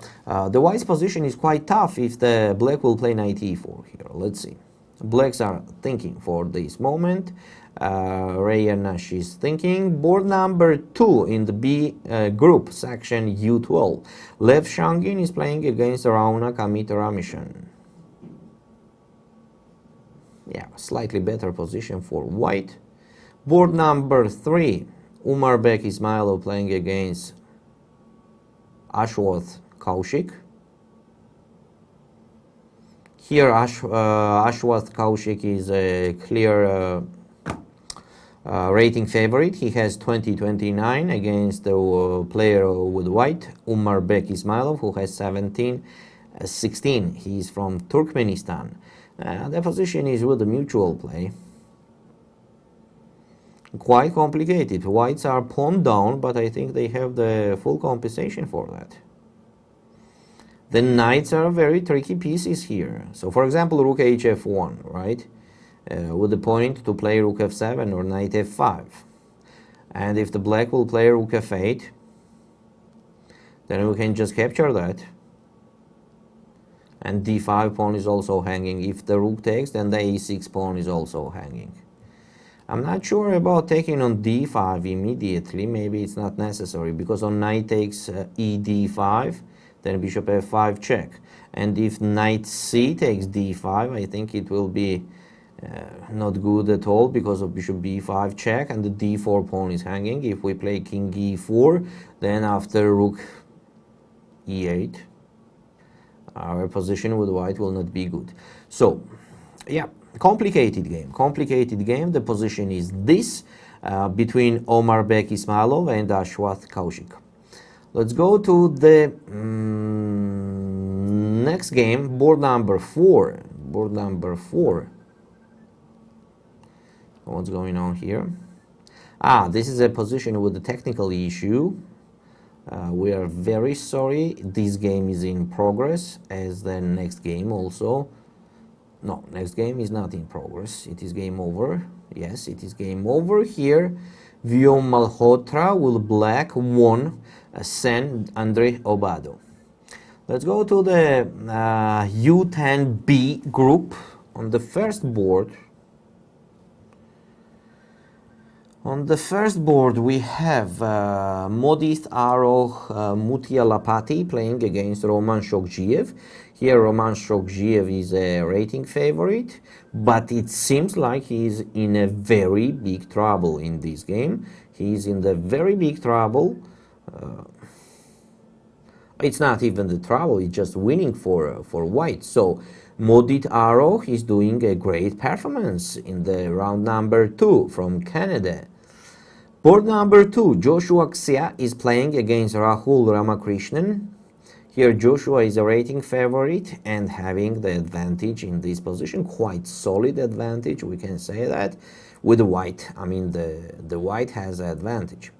S4: the white's position is quite tough if the black will play knight e4 here. Let's see. Blacks are thinking for this moment. Reynash is thinking. Board number 2 in the B group, section U12. Lev Shangin is playing against Rauna Kamitaramishan. Yeah, slightly better position for white. Board number 3, Umarbek Ismailov playing against Ashwath Kaushik. Here Ashwath Kaushik is a clear rating favorite. He has 20-29 against the player with white, Umarbek Ismailov, who has 17-16. He is from Turkmenistan. The position is with the mutual play. Quite complicated. Whites are pawned down, but I think they have the full compensation for that. The knights are very tricky pieces here. So for example, rook hf1, right? With the point to play rook f7 or knight f5. And if the black will play rook f8, then we can just capture that. And d5 pawn is also hanging. If the rook takes, then the a6 pawn is also hanging. I'm not sure about taking on d5 immediately. Maybe it's not necessary, because on knight takes e d5, then bishop f5 check. And if knight c takes d5, I think it will be Not good at all because of bishop b5 check, and the d4 pawn is hanging. If we play king e4, then after rook e8, our position with white will not be good. So, yeah, complicated game. The position is this between Omarbek Ismailov and Ashwath Kaushik. Let's go to the next game, board number 4. What's going on here? This is a position with a technical issue. We are very sorry. This game is in progress, as the next game also. No, next game is not in progress. It is game over. Yes, it is game over here. Viom Malhotra with black won San Andre Obado. Let's go to the U10B group. On the first board, we have Modist Aroh Mutialapati playing against Roman Shokjiev. Here Roman Shokjiev is a rating favorite, but it seems like he's in a very big trouble in this game. He's in the very big trouble. It's not even the trouble, it's just winning for white. So Modit Aroh is doing a great performance in the round number 2 from Canada. Board number 2, Joshua Xia is playing against Rahul Ramakrishnan. Here Joshua is a rating favorite and having the advantage in this position, quite solid advantage, we can say that, with the white. I mean, the white has the advantage.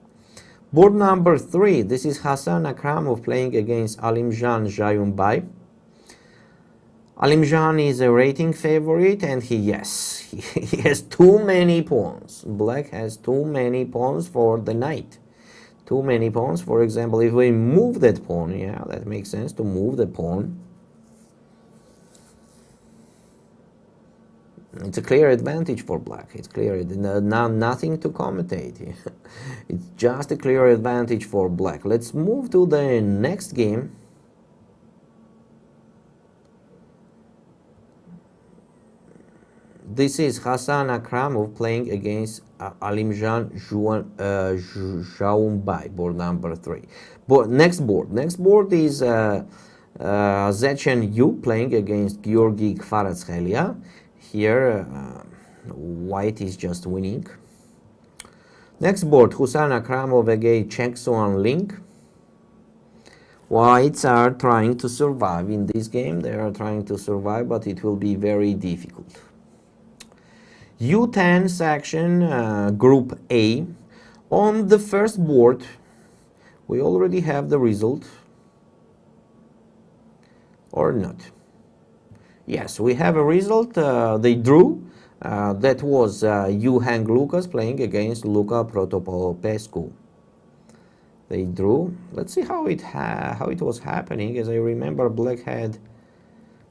S4: Board number 3, this is Hassan Akramov playing against Alimjan Jayumbai. Alimjan is a rating favorite, and he has too many pawns. Black has too many pawns for the knight. Too many pawns. For example, if we move that pawn, yeah, that makes sense to move the pawn. It's a clear advantage for black. It's clear. Now nothing to commentate. It's just a clear advantage for black. Let's move to the next game. This is Hassan Akramov playing against Alimjan Jayumbai, board number 3. Next board is Zechen Yu playing against Georgi Kvaratskhelia. Here, white is just winning. Next board, Hassan Akramov against Cheng Suan Ling. Whites are trying to survive in this game. They are trying to survive, but it will be very difficult. U10 section, Group A. On the first board, we already have the result. Or not. Yes, we have a result. They drew. That was Eugen Lucas playing against Luca Protopopescu. They drew. Let's see how it was happening. As I remember, black had,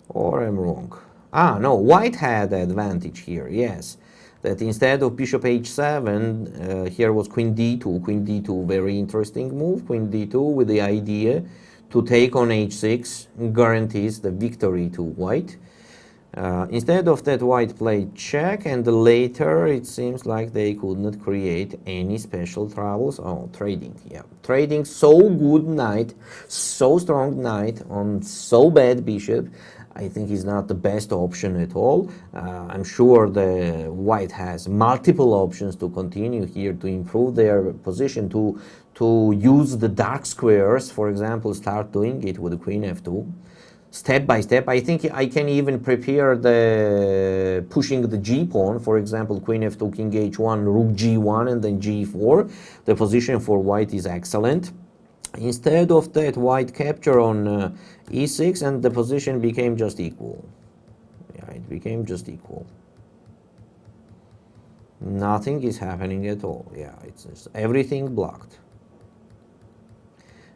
S4: or I'm wrong. No, white had the advantage here, yes. That instead of bishop h7, here was queen d2. Queen d2, very interesting move. Queen d2 with the idea to take on h6, guarantees the victory to white. Instead of that, white played check, and later it seems like they could not create any special troubles. Oh, trading, yeah. Trading so good knight, so strong knight on so bad bishop, I think is not the best option at all. I'm sure the white has multiple options to continue here to improve their position, to use the dark squares, for example, start doing it with the queen f2. Step by step, I think I can even prepare the pushing the g pawn, for example, queen f2, king h1, rook g1, and then g4. The position for white is excellent. Instead of that, white capture on e6, and the position became just equal. Yeah, it became just equal. Nothing is happening at all. Yeah, it's just everything blocked.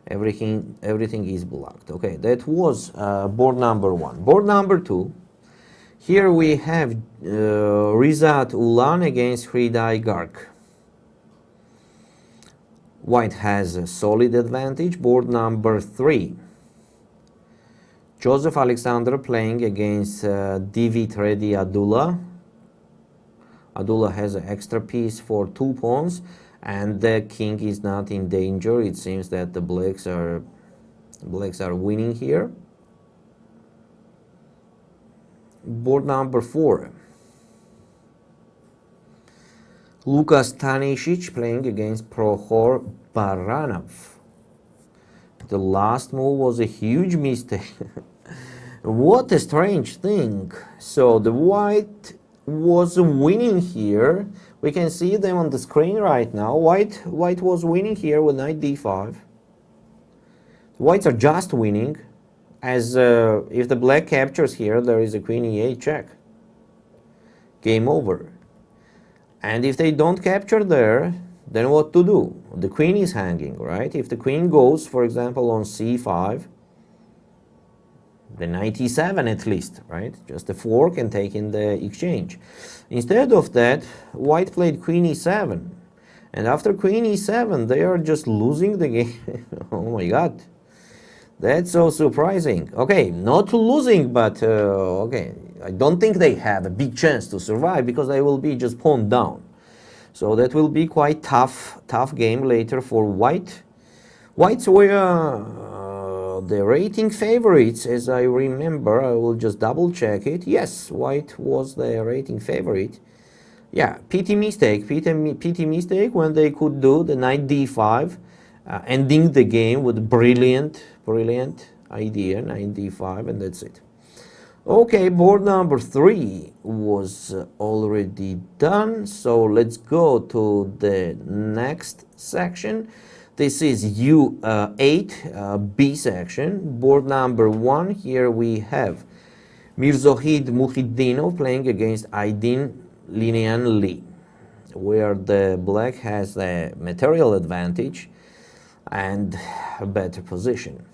S4: Everything is blocked. Okay, that was board number 1. Board number 2. Here we have Rizat Ulan against Fide Garg. White has a solid advantage. Board number 3. Joseph Alexander playing against Divit Reddy Abdullah. Adula has an extra piece for 2 pawns, and the king is not in danger. It seems that the blacks are winning here. Board number 4. Lukas Stanisic playing against Prokhor Baranov. The last move was a huge mistake. What a strange thing. So the white was winning here. We can see them on the screen right now. White was winning here with knight d5. The whites are just winning, as if the black captures here, there is a queen e8 check. Game over. And if they don't capture there, then what to do? The queen is hanging, right? If the queen goes, for example, on c5, the knight e7 at least, right? Just a fork and take in the exchange. Instead of that, white played queen e7. And after queen e7, they are just losing the game. Oh my god. That's so surprising. Okay, not losing, but okay. I don't think they have a big chance to survive because they will be just pawned down. So that will be quite tough game later for white. Whites were the rating favorites, as I remember. I will just double check it. Yes, white was the rating favorite. Yeah, PT mistake when they could do the knight d5, ending the game with brilliant idea, knight d5, and that's it. Okay, board number 3 was already done, so let's go to the next section. This is U8 B section. Board number 1, here we have Mirzohid Muhiddinov playing against Aydin Linian Lee, where the black has the material advantage and a better position.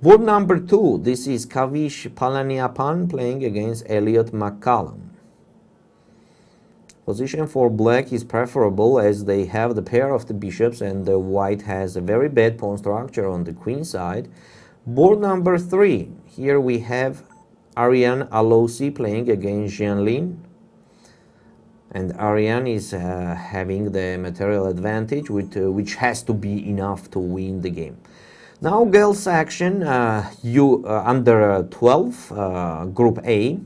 S4: Board number 2, this is Kavish Palaniappan playing against Elliot McCallum. Position for black is preferable as they have the pair of the bishops and the white has a very bad pawn structure on the queen side. Board number 3, here we have Ariane Alosi playing against Jianlin. And Ariane is having the material advantage, which has to be enough to win the game. Now girls section, under 12, Group A.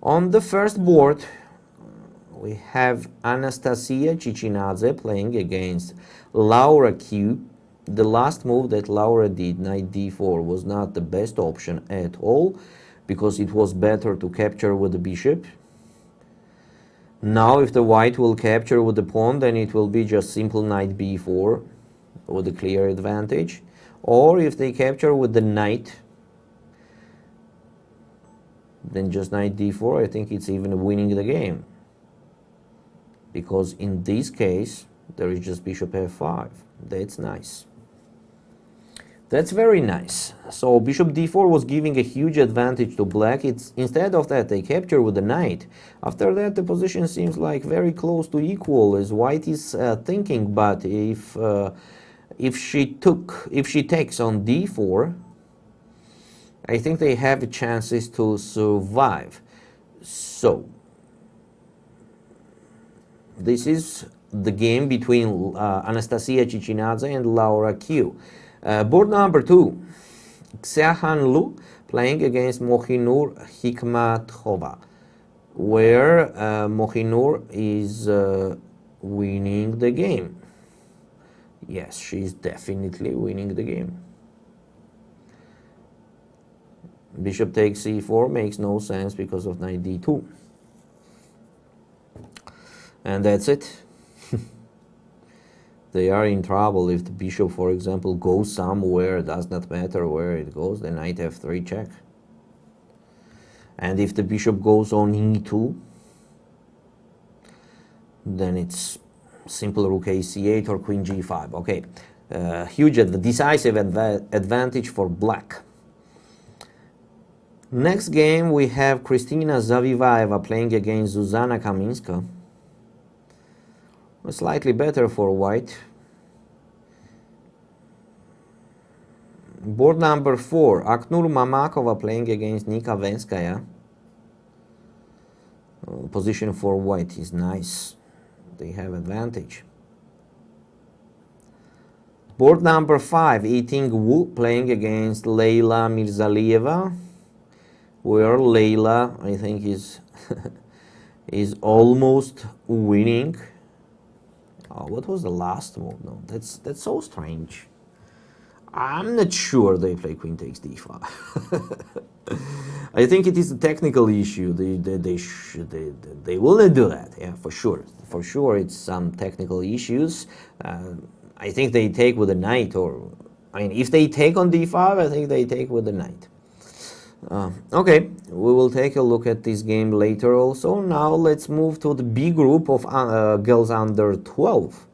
S4: On the first board, we have Anastasia Chichinadze playing against Laura Q. The last move that Laura did, knight d4, was not the best option at all, because it was better to capture with the bishop. Now if the white will capture with the pawn, then it will be just simple knight b4 with a clear advantage. Or if they capture with the knight, then just knight d4, I think it's even winning the game. Because in this case, there is just bishop f5. That's nice. That's very nice. So bishop d4 was giving a huge advantage to black. Instead of that, they capture with the knight. After that, the position seems like very close to equal, as white is thinking, but if she takes on d4, I think they have chances to survive. So this is the game between Anastasia Chichinadze and Laura Q. Board number 2, Xiahan Lu playing against Mohinur Hikmatova, where Mohinur is winning the game. Yes, she's definitely winning the game. Bishop takes c4 makes no sense because of knight d2. And that's it. They are in trouble if the bishop, for example, goes somewhere. It does not matter where it goes, then knight f3 check. And if the bishop goes on e2, then it's simple rook a8 or queen g5. Okay, huge decisive advantage for black. Next game we have Kristina Zavivaeva playing against Zuzana Kaminska. Slightly better for white. Board number 4, Aknur Mamakova playing against Nika Venskaya. Position for white is nice. They have advantage. Board number 5, Eating Wu playing against Leila Mirzalieva, where Leila, I think, is is almost winning. Oh, what was the last move? No, that's so strange. I'm not sure they play queen takes d5. I think it is a technical issue. They will not do that. Yeah, for sure. For sure, it's some technical issues. I think they take with a knight, or I mean, if they take on d5, I think they take with the knight. Okay, we will take a look at this game later also. Now let's move to the B group of girls under 12.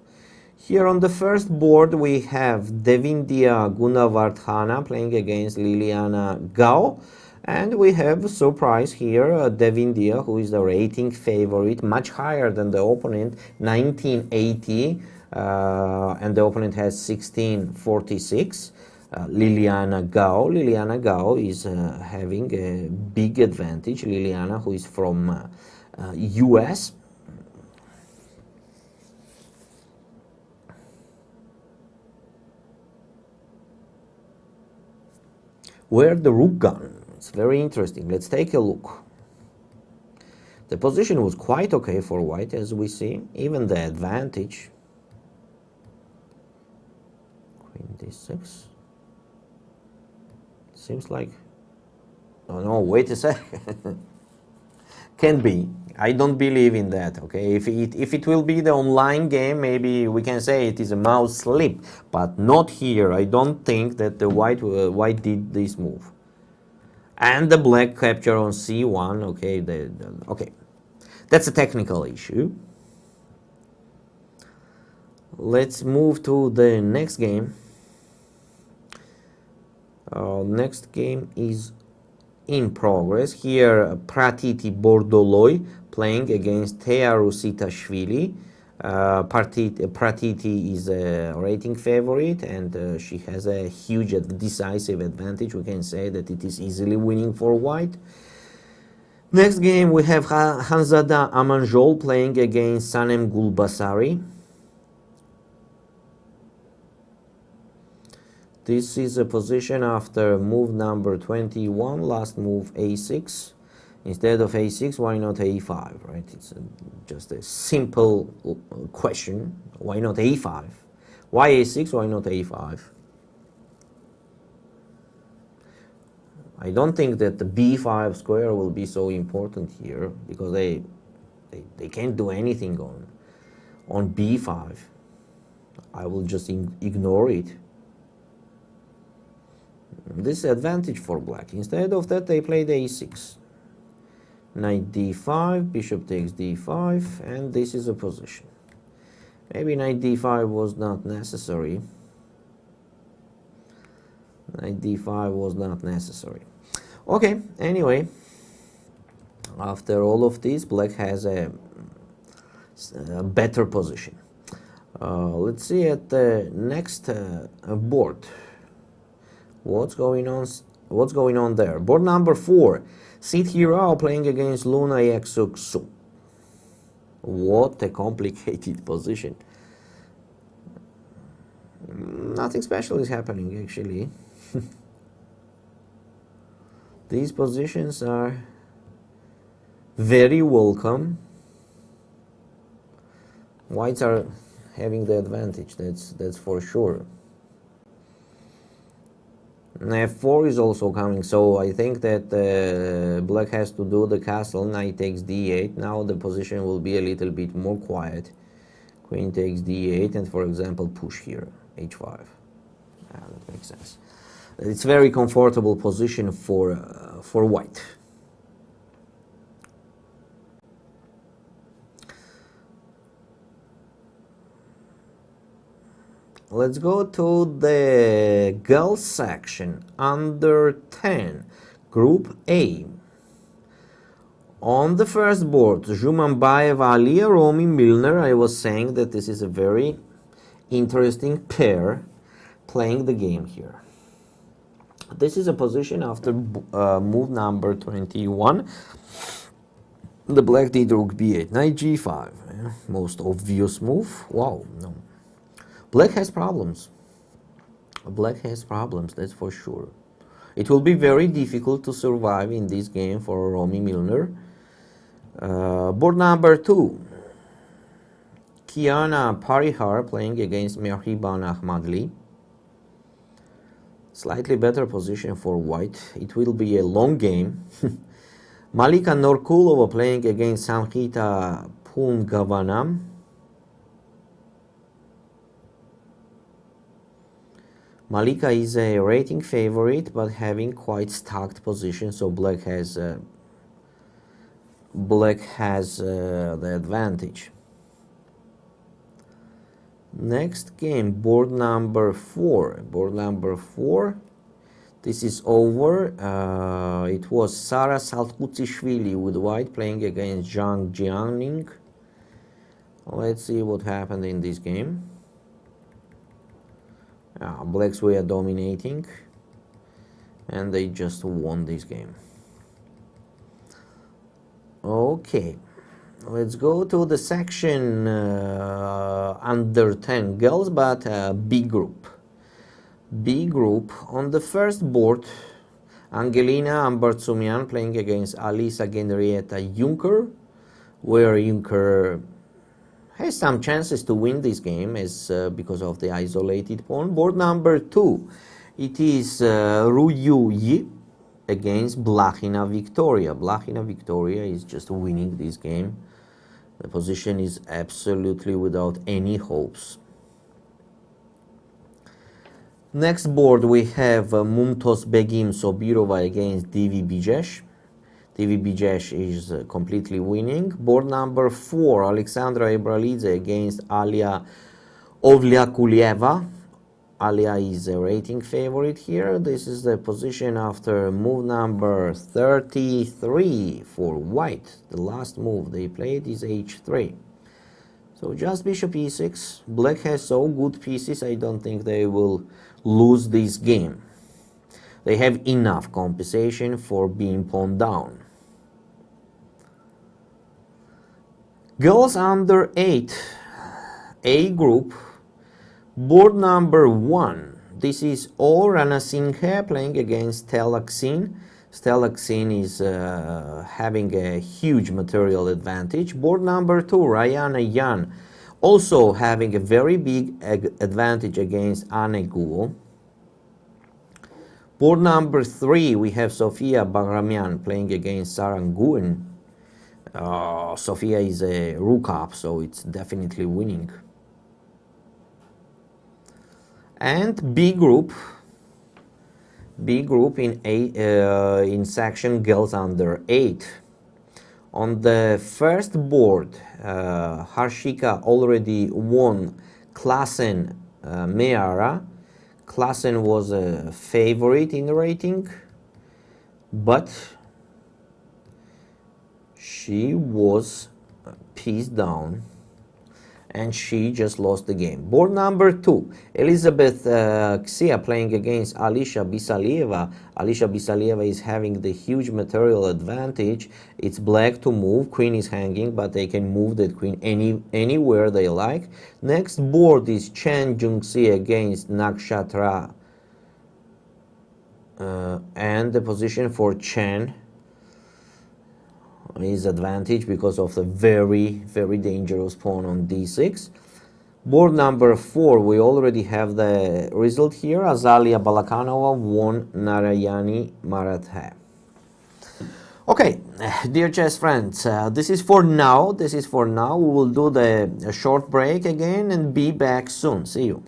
S4: Here on the first board we have Devindia Gunavardhana playing against Liliana Gao. And we have a surprise here, Devindia, who is the rating favorite, much higher than the opponent, 1980. And the opponent has 1646. Liliana Gao is having a big advantage. Liliana, who is from US. Where the rook gone? It's very interesting. Let's take a look. The position was quite okay for white, as we see. Even the advantage. Queen d6. Seems like... Oh no, wait a second. Can be. I don't believe in that, okay? If it will be the online game, maybe we can say it is a mouse slip, but not here. I don't think that the white did this move. And the black capture on c1, okay? Okay, that's a technical issue. Let's move to the next game. Next game is in progress. Here, Pratiti Bordoloi playing against Thea Rusitashvili. Pratiti is a rating favorite, and she has a huge decisive advantage. We can say that it is easily winning for white. Next game we have Hanzada Amanjol playing against Sanem Gulbasari. This is a position after move number 21, last move a6. Instead of a6, why not a5, right? It's just a simple question. Why not a5? Why a6, why not a5? I don't think that the b5 square will be so important here, because they can't do anything on b5. I will just ignore it. This is advantage for black. Instead of that, they played a6. Knight d5, bishop takes d5, and this is a position. Maybe knight d5 was not necessary. Knight d5 was not necessary. Okay, anyway, after all of this, black has a better position. Let's see at the next board. What's going on there? Board number 4. Sid Hirao playing against Luna Yaksuksu. What a complicated position. Nothing special is happening, actually. These positions are very welcome. Whites are having the advantage, that's for sure. f4 is also coming, so I think that black has to do the castle. Knight takes d8. Now the position will be a little bit more quiet. Queen takes d8, and for example push here, h5. That makes sense. It's very comfortable position for white. Let's go to the girls section, under 10, Group A. On the first board, Zhumambaeva, Alia Romi, Milner. I was saying that this is a very interesting pair playing the game here. This is a position after move number 21. The black did rook b8, knight g5. Yeah, most obvious move. Wow, no. Black has problems. Black has problems, that's for sure. It will be very difficult to survive in this game for Romy Milner. Board number 2. Kiana Parihar playing against Mehriban Ahmadli. Slightly better position for white. It will be a long game. Malika Norkulova playing against Samhita Pungavanam. Malika is a rating favorite, but having quite stacked position, so black has the advantage. Next game, board number 4. Board number 4. This is over. It was Sara Saltkutsishvili with white playing against Zhang Jiangning. Let's see what happened in this game. Blacks were dominating and they just won this game. Okay, let's go to the section under 10 girls, but B group. B group, on the first board, Angelina Ambartsumian playing against Alisa Henrietta Juncker, where Juncker has some chances to win this game because of the isolated pawn. Board number 2, it is Ru Yu Yi against Blachina Victoria. Blachina Victoria is just winning this game. The position is absolutely without any hopes. Next board we have Mumtoz Begim Sobirova against Divi Bijesh. Divi Bijesh is completely winning. Board number 4, Alexandra Ibralidze against Alia Ovliakulieva. Alia is a rating favorite here. This is the position after move number 33 for white. The last move they played is h3. So just bishop e6. Black has so good pieces, I don't think they will lose this game. They have enough compensation for being pawned down. Girls under 8, A group, board number 1. This is Rana Singh playing against Stelaxin. Stelaxin is having a huge material advantage. Board number 2, Rayana Yan, also having a very big advantage against Anne Guo. Board number 3, we have Sofia Bagramian playing against Saranguen. Sofia is a rook up, so it's definitely winning. And B group in section girls under 8. On the first board, Harshika already won Klassen Meara. Klassen was a favorite in the rating, but she was pieced down and she just lost the game. Board number 2, Elizabeth Xia playing against Alisha Bisalieva. Alisha Bisalieva is having the huge material advantage. It's black to move, queen is hanging, but they can move that queen anywhere they like. Next board is Chen Jungxi against Nakshatra, and the position for Chen is advantage because of the very dangerous pawn on d6. Board number 4, we already have the result here. Azalia Balakanova won Narayani Marathe. Okay, dear chess friends, this is for now. We will do a short break again and be back soon. See you.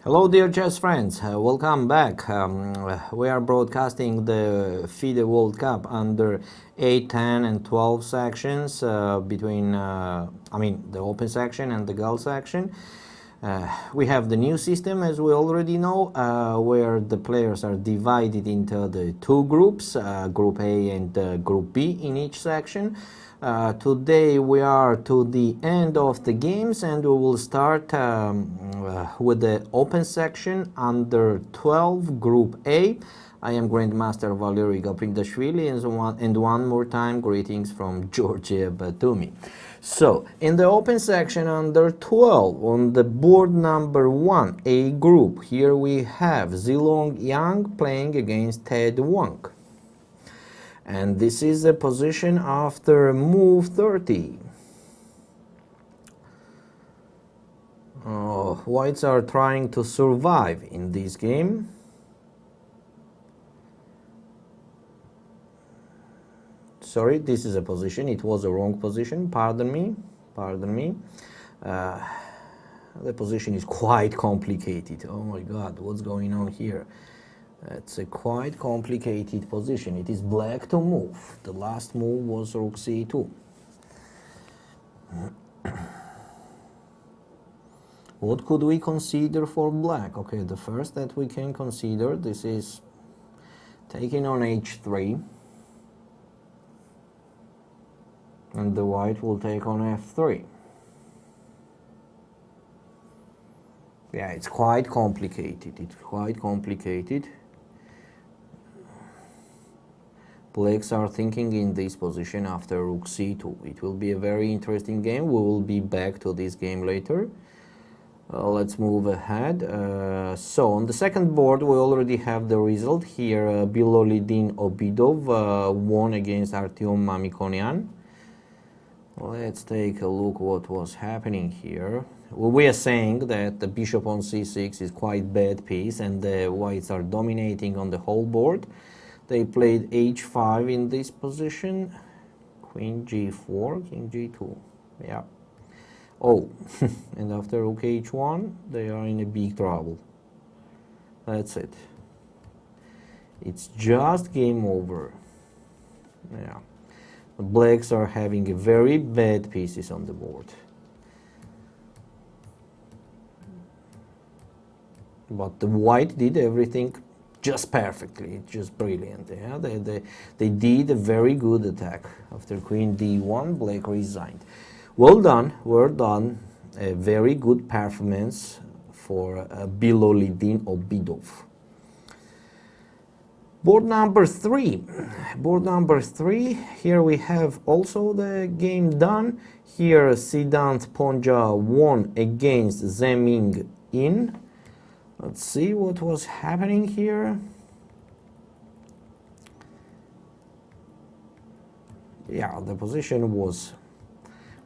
S4: Hello, dear chess friends. Welcome back. We are broadcasting the Fide World Cup under 8, 10, and 12 sections between, the open section and the girl section. We have the new system, as we already know, where the players are divided into the two groups, Group A and Group B in each section. Today we are to the end of the games, and we will start with the open section under 12 Group A. I am Grandmaster VALERIANE and one more time greetings from Georgia, Batumi. So in the open section under 12 on the board number 1 A group, here we have Zilong Yang playing against Ted Wang. And this is the position after move 30. Whites are trying to survive in this game. Sorry, this is a position. It was a wrong position. Pardon me. The position is quite complicated. Oh my God, what's going on here? It's a quite complicated position. It is black to move. The last move was rook c2. What could we consider for black? Okay, the first that we can consider, this is taking on h3. And the white will take on f3. Yeah, it's quite complicated. Blacks are thinking in this position after rook c2. It will be a very interesting game. We will be back to this game later. Let's move ahead. So on the second board we already have the result here. Bilolidin Obidov won against Artyom Mamikonian. Let's take a look what was happening here. We are saying that the bishop on c6 is quite bad piece and the whites are dominating on the whole board. They played h5 in this position, queen g4, king g2, yeah. Oh, and after rook h1, they are in a big trouble. That's it. It's just game over. Yeah. The blacks are having a very bad pieces on the board. But the white did everything just perfectly, just brilliant. Yeah? They did a very good attack. After queen d1, black resigned. Well done, a very good performance for Bilolidin Obidov. Board number 3. Here we have also the game done. Here Siddhant Ponja won against Zeming In. Let's see what was happening here. Yeah, the position was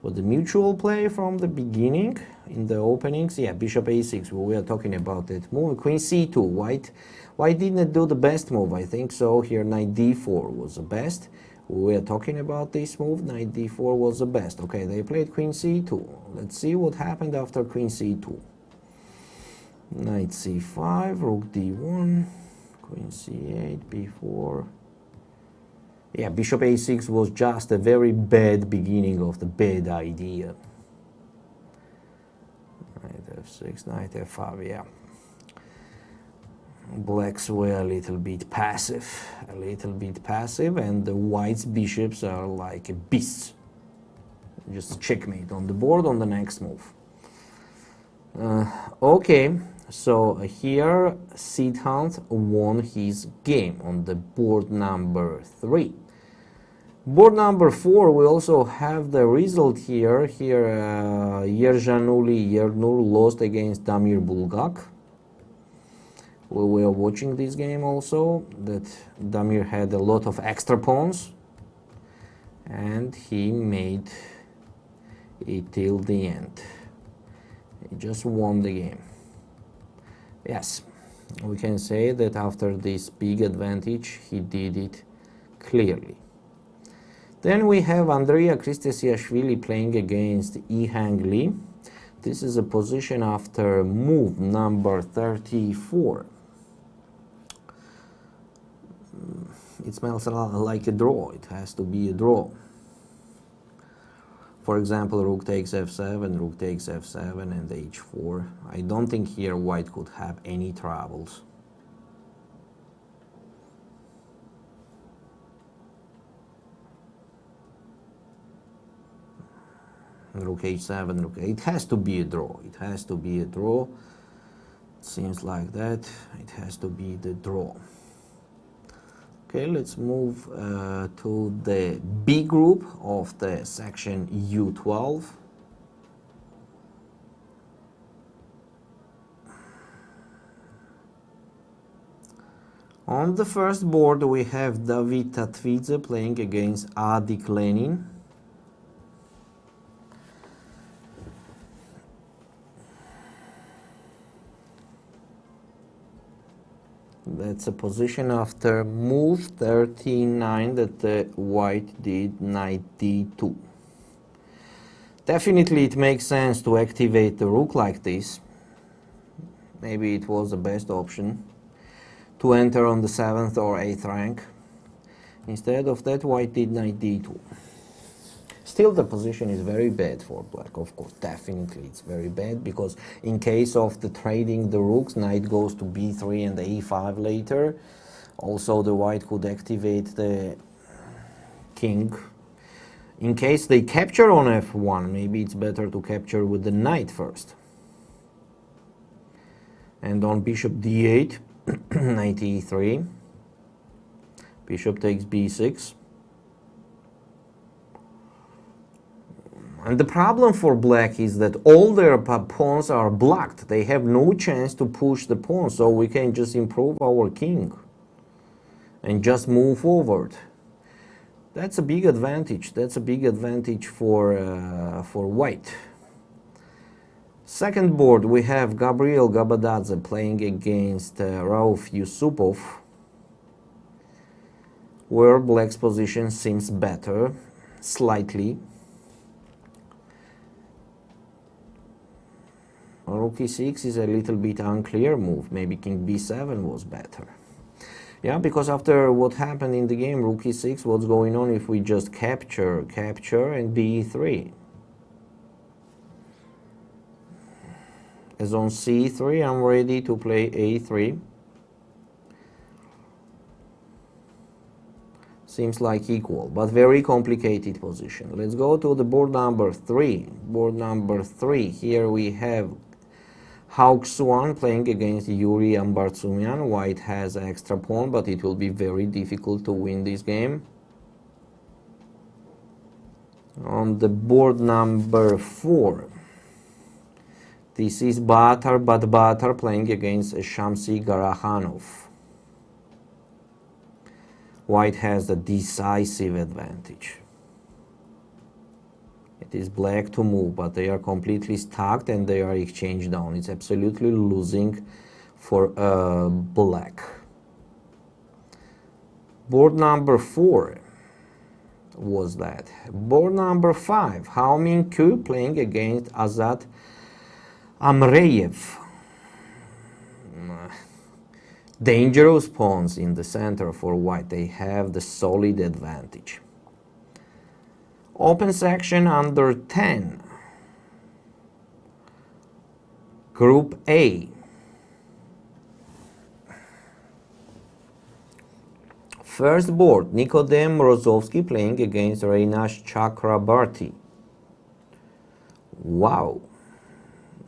S4: with the mutual play from the beginning in the openings. Yeah, bishop a6, we were talking about that move. Queen c2, white didn't do the best move, I think so. Here knight d4 was the best. We were talking about this move, knight d4 was the best. Okay, they played queen c2. Let's see what happened after queen c2. Knight c5, rook d1, queen c8, b4. Yeah, bishop a6 was just a very bad beginning of the bad idea. Knight f6, knight f5, yeah. Blacks were a little bit passive, and the whites' bishops are like beasts. Just checkmate on the board on the next move. Okay. So here Siddhant won his game on the board number 3. Board number 4, we also have the result here. Here Yernur lost against Damir Bulgak. We were watching this game also, that Damir had a lot of extra pawns and he made it till the end. He just won the game. Yes, we can say that after this big advantage, he did it clearly. Then we have Andrea Kristesiashvili playing against Ihang Li. This is a position after move number 34. It smells a lot like a draw. It has to be a draw. For example, rook takes f7, rook takes f7 and h4. I don't think here white could have any troubles. Rook h7, rook. It has to be a draw. It has to be a draw. It seems like that. It has to be the draw. Okay, let's move to the B group of the section U12. On the first board we have David Tatvidze playing against Adik Lenin. That's a position after move 39 that white did knight d2. Definitely it makes sense to activate the rook like this. Maybe it was the best option to enter on the 7th or 8th rank. Instead of that, white did knight d2. Still, the position is very bad for black, of course. Definitely it's very bad, because in case of the trading the rooks, knight goes to b3 and a5 later. Also, the white could activate the king. In case they capture on f1, maybe it's better to capture with the knight first. And on bishop d8, knight e3, bishop takes b6. And the problem for black is that all their pawns are blocked. They have no chance to push the pawn, so we can just improve our king and just move forward. That's a big advantage. That's a big advantage for white. Second board, we have Gabriel Gabadadze playing against Rauf Yusupov, where black's position seems better, slightly. Rook e6 is a little bit unclear move. Maybe king b7 was better. Yeah, because after what happened in the game, rook e6, what's going on if we just capture, and b3? As on c3, I'm ready to play a3. Seems like equal, but very complicated position. Let's go to the board number 3. Board number 3, here we have Hauk Swan playing against Yuri Ambartsumian. White has an extra pawn, but it will be very difficult to win this game. On the board number 4, this is Batar playing against Shamsi Garahanov. White has the decisive advantage. It is black to move, but they are completely stuck and they are exchanged down. It's absolutely losing for black. Board number 4 was that. Board number 5, Hao Ming-kyu playing against Azat Amreyev. Dangerous pawns in the center for white. They have the solid advantage. Open section under 10. Group A. First board, Nikodem Rozovsky playing against Reinash Chakrabarty. Wow.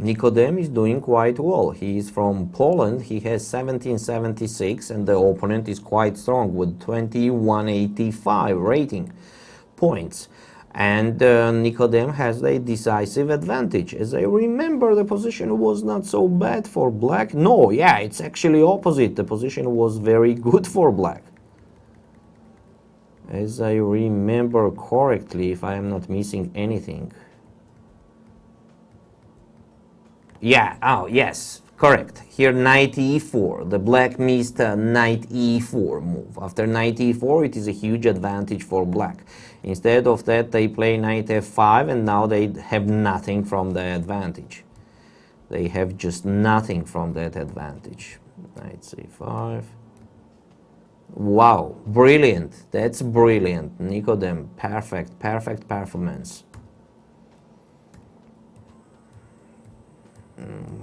S4: Nikodem is doing quite well. He is from Poland. He has 1776 and the opponent is quite strong with 2185 rating points. And Nikodem has a decisive advantage. As I remember, the position was not so bad for black. No, yeah, it's actually opposite. The position was very good for black. As I remember correctly, if I am not missing anything. Yeah, oh yes, Correct. Here knight e4. The black missed knight e4 move. After knight e4, it is a huge advantage for black. Instead of that, they play knight f5, and now they have nothing from the advantage. They have just nothing from that advantage. Knight c5. Wow, brilliant. That's brilliant. Nicodem, perfect performance.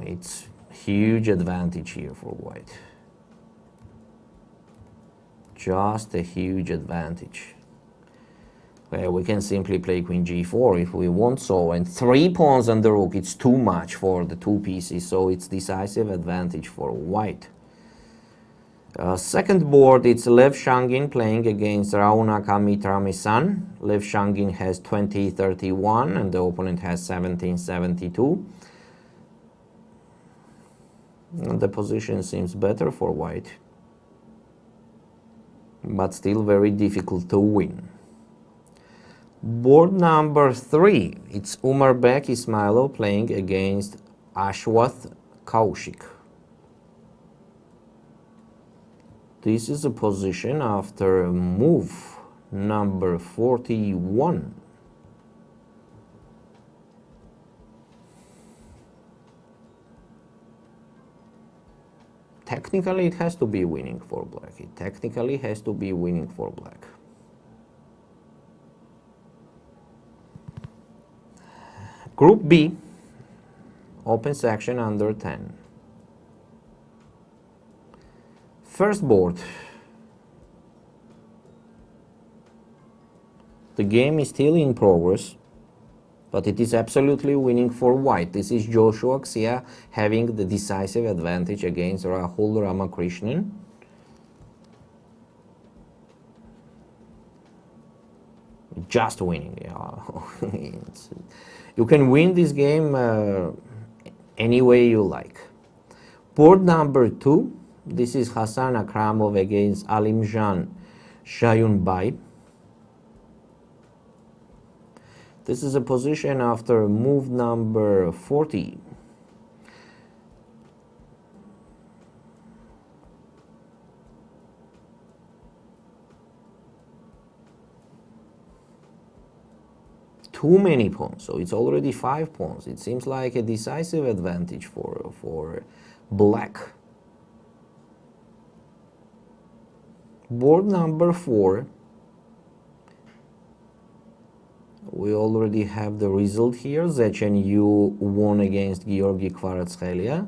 S4: It's huge advantage here for white. Just a huge advantage. Well, we can simply play queen g4 if we want so, and 3 pawns on the rook, it's too much for the 2 pieces, so it's decisive advantage for white. Second board, it's Lev Shangin playing against Raunak Amitrami-san. Lev Shangin has 20-31 and the opponent has 17-72. And the position seems better for white, but still very difficult to win. Board number 3, it's Umarbek Ismailov playing against Ashwath Kaushik. This is a position after move number 41. Technically, it has to be winning for black. It technically has to be winning for black. Group B, open section under 10. First board. The game is still in progress, but it is absolutely winning for white. This is Joshua Xia having the decisive advantage against Rahul Ramakrishnan. Just winning. Yeah. You can win this game any way you like. Board number 2. This is Hassan Akramov against Alimjan Shayunbai. This is a position after move number 40. Too many pawns, so it's already 5 pawns. It seems like a decisive advantage for black. Board number 4. We already have the result here. Zechen Yu won against Georgi Kvaratskhelia.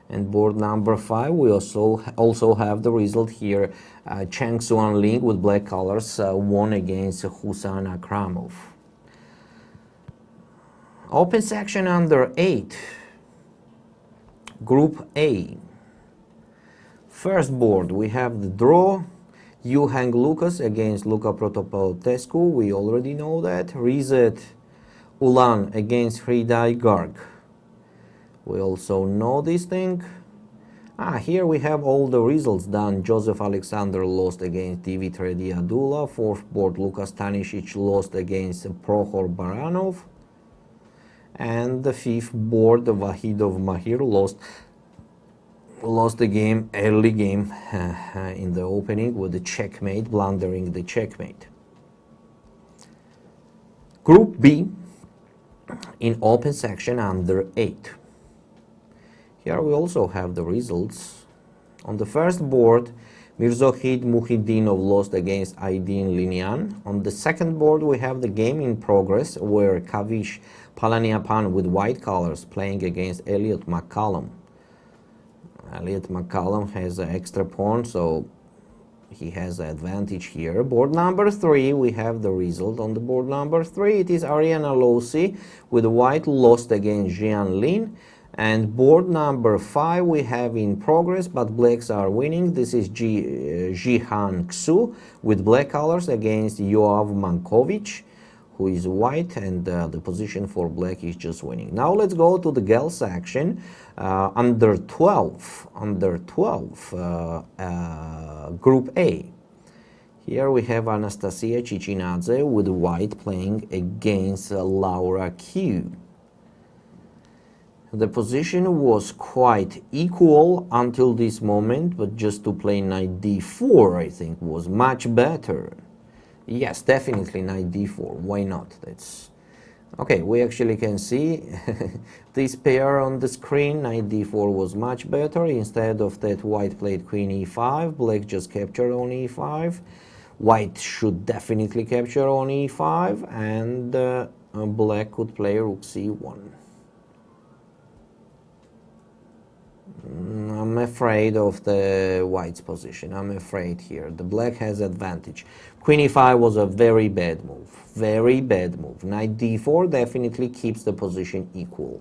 S4: And board number 5, we also have the result here. Chang Xuan Ling with black colors won against Hussein Akramov. Open section under 8. Group A. First board, we have the draw. Yuhang Lucas against Luca Protopopescu. We already know that. Rizet Ulan against Hridai Garg. We also know this thing. Here we have all the results done. Joseph Alexander lost against Dimitri Diadula. Fourth board, Lukas Stanisic lost against Prokhor Baranov. And the fifth board, Vahidov Mahir lost the game, early game in the opening with the checkmate, blundering the checkmate. Group B in open section under 8. Here we also have the results. On the first board, Mirzohid Mukhidinov lost against Aydin Linian. On the second board, we have the game in progress where Kavish Palaniapan with white colors playing against Elliot McCallum. Elliot McCallum has an extra pawn, so he has the advantage here. Board number 3, we have the result. On the board number 3, it is Ariana Losi with white lost against Jian Lin. And board number 5, we have in progress, but blacks are winning. This is Jihan Xu with black colors against Yoav Mankovic, who is white, and the position for black is just winning. Now let's go to the girls section. Under 12, Group A. Here we have Anastasia Chichinadze with white playing against Laura Q. The position was quite equal until this moment, but just to play knight d4, I think, was much better. Yes, definitely knight d4. Why not? That's okay. We actually can see this pair on the screen. Knight d4 was much better. Instead of that, white played queen e5. Black just captured on e5. White should definitely capture on e5, and black could play rook c1. I'm afraid of the white's position. I'm afraid here. The black has advantage. Queen e5 was a very bad move. Very bad move. Knight d4 definitely keeps the position equal.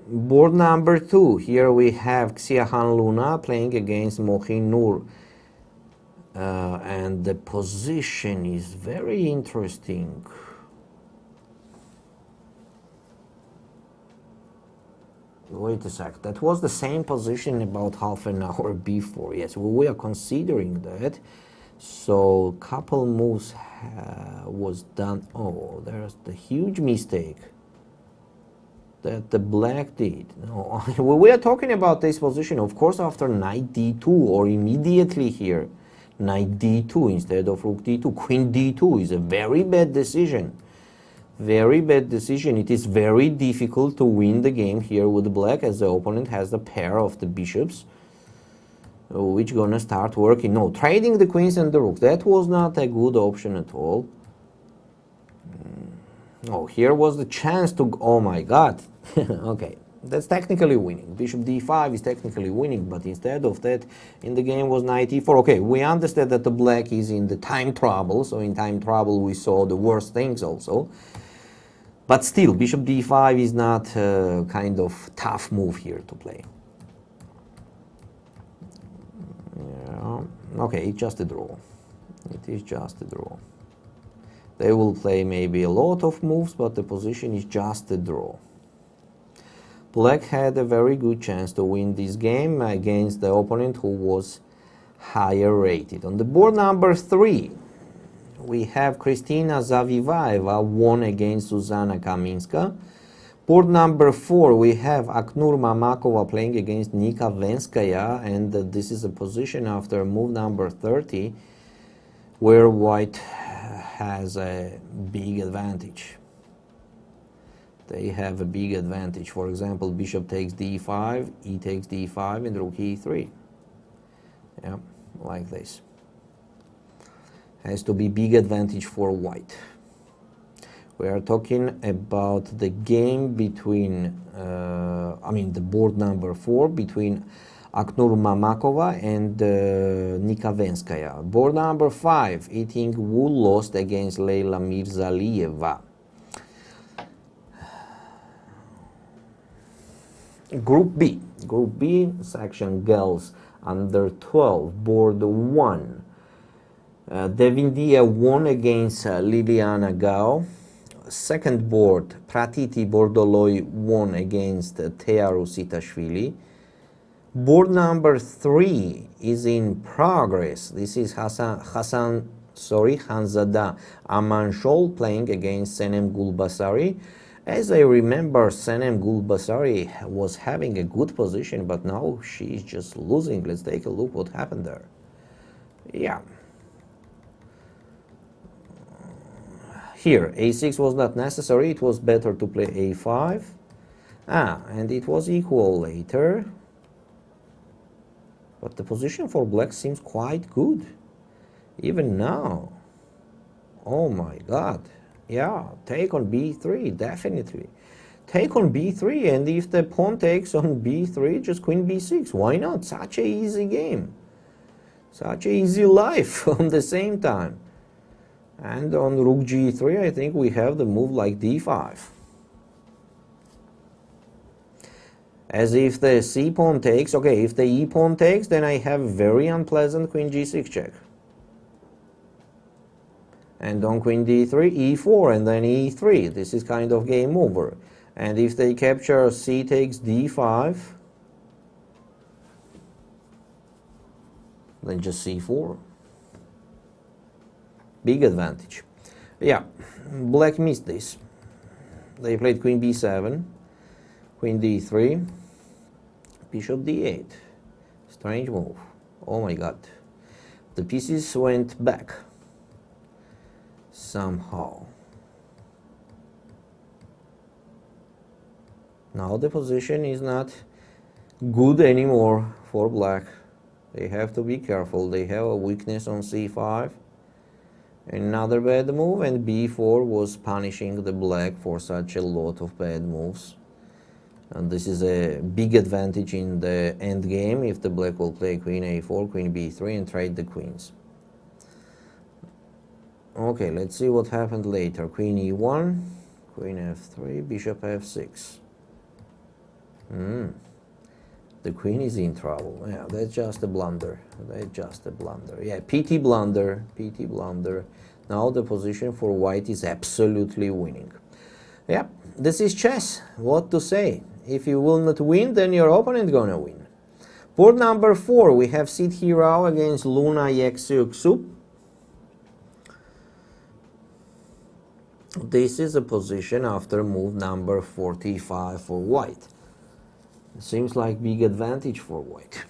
S4: Board number 2. Here we have Xiahan Luna playing against Mohin Nur. And the position is very interesting. Wait a sec, that was the same position about half an hour before. Yes, we are considering that. So couple moves was done. Oh, there's the huge mistake that the black did. No, we are talking about this position, of course, after knight d2 or immediately here. Knight d2 instead of rook d2. Queen d2 is a very bad decision. Very bad decision. It is very difficult to win the game here with black, as the opponent has the pair of the bishops, which gonna start working. No, trading the queens and the rook. That was not a good option at all. Oh, here was the chance to... Oh my god. Okay, that's technically winning. Bishop d5 is technically winning, but instead of that, in the game was knight e4. Okay, we understand that the black is in the time trouble, so in time trouble we saw the worst things also. But still, bishop d5 is not a kind of tough move here to play. Yeah. Okay, it's just a draw. It is just a draw. They will play maybe a lot of moves, but the position is just a draw. Black had a very good chance to win this game against the opponent who was higher rated. On the board number 3, we have Kristina Zavivaeva won against Zuzana Kaminska. Board number 4, we have Aknur Mamakova playing against Nika Venskaya, and this is a position after move number 30 where white has a big advantage. They have a big advantage. For example, bishop takes d5, e takes d5, and rook e3. Yeah, like this. Has to be big advantage for white. We are talking about the game between, the board number 4 between Aknur Mamakova and Nika Venskaya. Board number 5, Eating Wu lost against Leila Mirzalieva. Group B, section girls under 12, board 1. Devindia won against Liliana Gao. Second board, Pratiti Bordoloi won against Tearu Sitashvili. Board number 3 is in progress. This is Hanzada Amanshol playing against Senem Gulbasari. As I remember, Senem Gulbasari was having a good position, but now she's just losing. Let's take a look what happened there. Yeah. Here, a6 was not necessary. It was better to play a5. And it was equal later. But the position for black seems quite good. Even now. Oh my god. Yeah, take on b3, definitely. Take on b3, and if the pawn takes on b3, just queen b6. Why not? Such a easy game. Such a easy life on the same time. And on rook g3, I think we have the move like d5. As if the c pawn takes, okay, if the e pawn takes, then I have very unpleasant queen g6 check. And on queen d3, e4, and then e3. This is kind of game over. And if they capture c takes d5, then just c4. Big advantage. Yeah, black missed this. They played queen b7, queen d3, bishop d8. Strange move. Oh my god. The pieces went back somehow. Now the position is not good anymore for black. They have to be careful. They have a weakness on c5. Another bad move, and b4 was punishing the black for such a lot of bad moves. And this is a big advantage in the end game if the black will play queen a4, queen b3 and trade the queens. Okay, let's see what happened later. Queen e1, queen f3, bishop f6. The queen is in trouble. Yeah, that's just a blunder. That's just a blunder. Yeah, PT blunder, PT blunder. Now the position for white is absolutely winning. Yeah, this is chess. What to say? If you will not win, then your opponent gonna win. Board number 4, we have Sid Hirao against Luna Yexiuksu. This is a position after move number 45 for white. It seems like big advantage for white.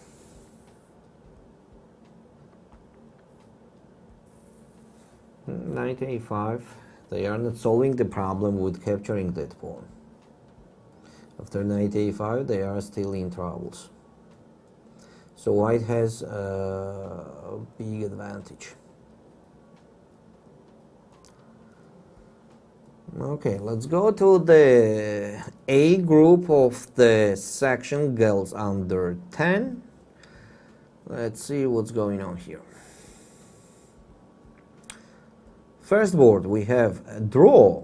S4: Knight a5. They are not solving the problem with capturing that pawn. After knight a5, they are still in troubles. So white has a big advantage. Okay, let's go to the A group of the section girls under 10. Let's see what's going on here. First board, we have a draw.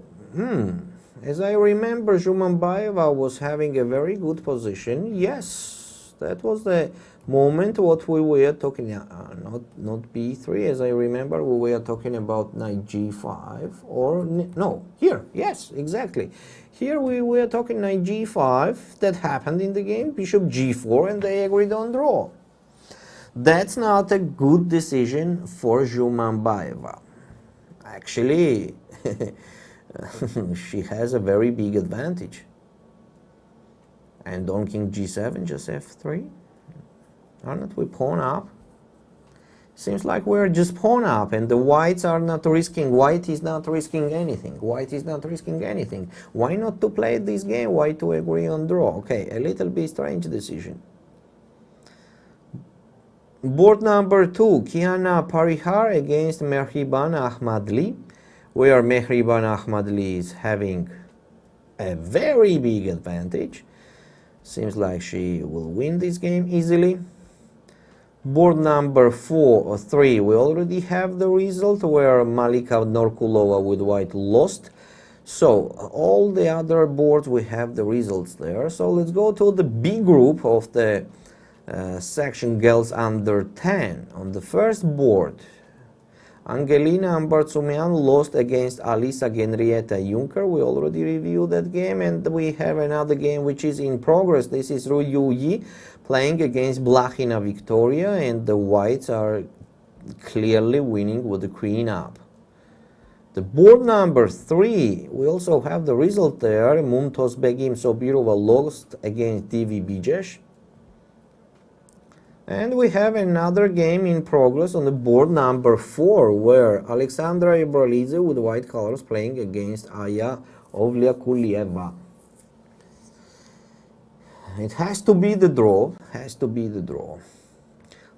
S4: As I remember, Zhumambayeva was having a very good position. Yes, that was the moment what we were talking, not b3, as I remember, we were talking about knight g5, or no, here, yes, exactly. Here we were talking knight g5, that happened in the game, bishop g4, and they agreed on draw. That's not a good decision for Zhumambayeva. Actually, she has a very big advantage. And on king g7, just f3. Aren't we pawn up? Seems like we're just pawn up, and the whites are not risking. White is not risking anything. White is not risking anything. Why not to play this game? Why to agree on draw? Okay, a little bit strange decision. Board number 2, Kiana Parihar against Mehriban Ahmadli, where Mehriban Ahmadli is having a very big advantage. Seems like she will win this game easily. Board number 4 or 3, we already have the result where Malika Norkulova with white lost. So all the other boards we have the results there. So let's go to the B group of the section girls under 10. On the first board, Angelina Ambartsumian lost against Alisa Genrietta Juncker. We already reviewed that game, and we have another game which is in progress. This is Ru Yuyi playing against Blachina Victoria, and the whites are clearly winning with the queen up. The board number 3, we also have the result there. Mumtoz Begim Sobirova lost against Divi Bijesh. And we have another game in progress on the board number 4, where Alexandra Ibralize with white colors playing against Aya Ovliakulieva. It has to be the draw,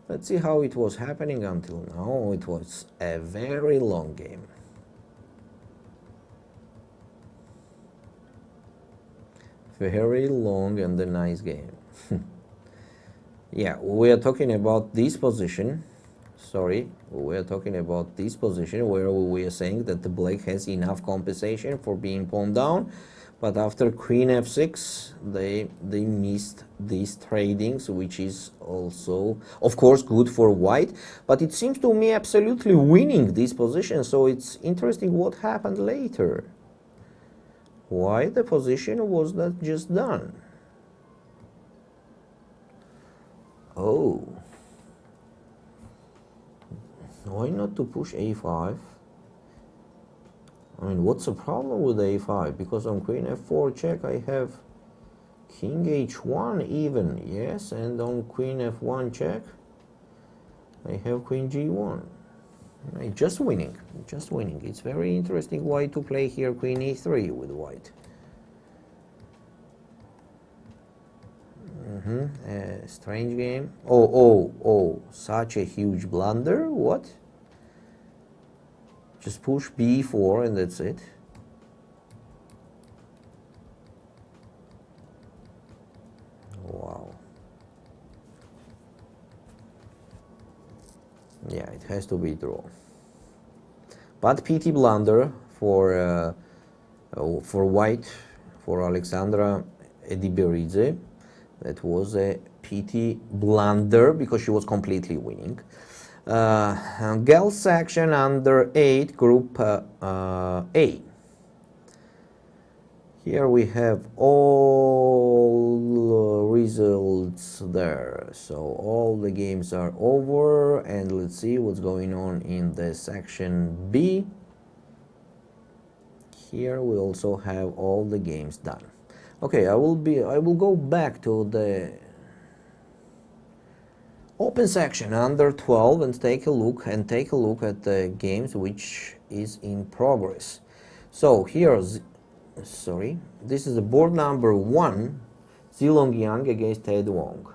S4: Let's see how it was happening until now. It was a very long game. Very long and a nice game. Yeah, we are talking about this position. Sorry, we are talking about this position where we are saying that the black has enough compensation for being pawned down, but after queen f6, they missed these tradings, which is also, of course, good for white. But it seems to me absolutely winning this position. So it's interesting what happened later. Why the position was not just done? Oh, why not to push a5? mean, what's the problem with a5? Because on queen f4 check I have king h1 even, yes, and on queen f1 check I have queen g1. Right, just winning, just winning. It's very interesting white to play here queen e3 with white. Strange game. Oh, such a huge blunder. What? Just push b4 and that's it. Wow. Yeah, it has to be draw. But PT blunder for white, for Alexandra Ediberidze. That was a PT blunder because she was completely winning. Girls section under 8, group A. Here we have all results there. So all the games are over, and let's see what's going on in the section B. Here we also have all the games done. Okay, I will go back to the open section under 12 and take a look at the games which is in progress. So here's this is the board number 1, Zilong Yang against Ted Wong.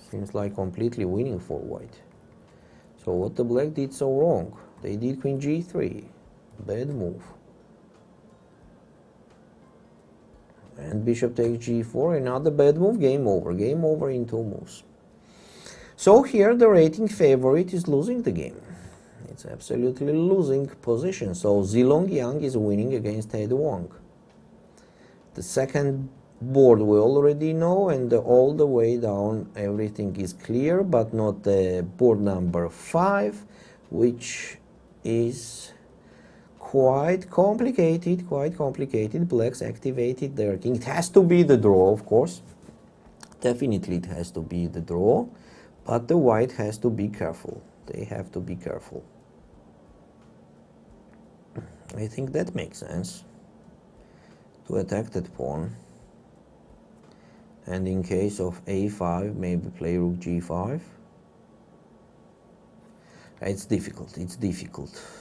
S4: Seems like completely winning for white. So what the black did so wrong? They did queen g3, bad move. And bishop takes g4, another bad move, game over in 2 moves. So here the rating favorite is losing the game. It's absolutely losing position. So Zilong Yang is winning against Ted Wong. The second board we already know, and all the way down everything is clear, but not the board number 5, which is quite complicated. Blacks activated their king. It has to be the draw, of course. Definitely it has to be the draw, but the white has to be careful. They have to be careful. I think that makes sense to attack that pawn. And in case of a5, maybe play rook g5. It's difficult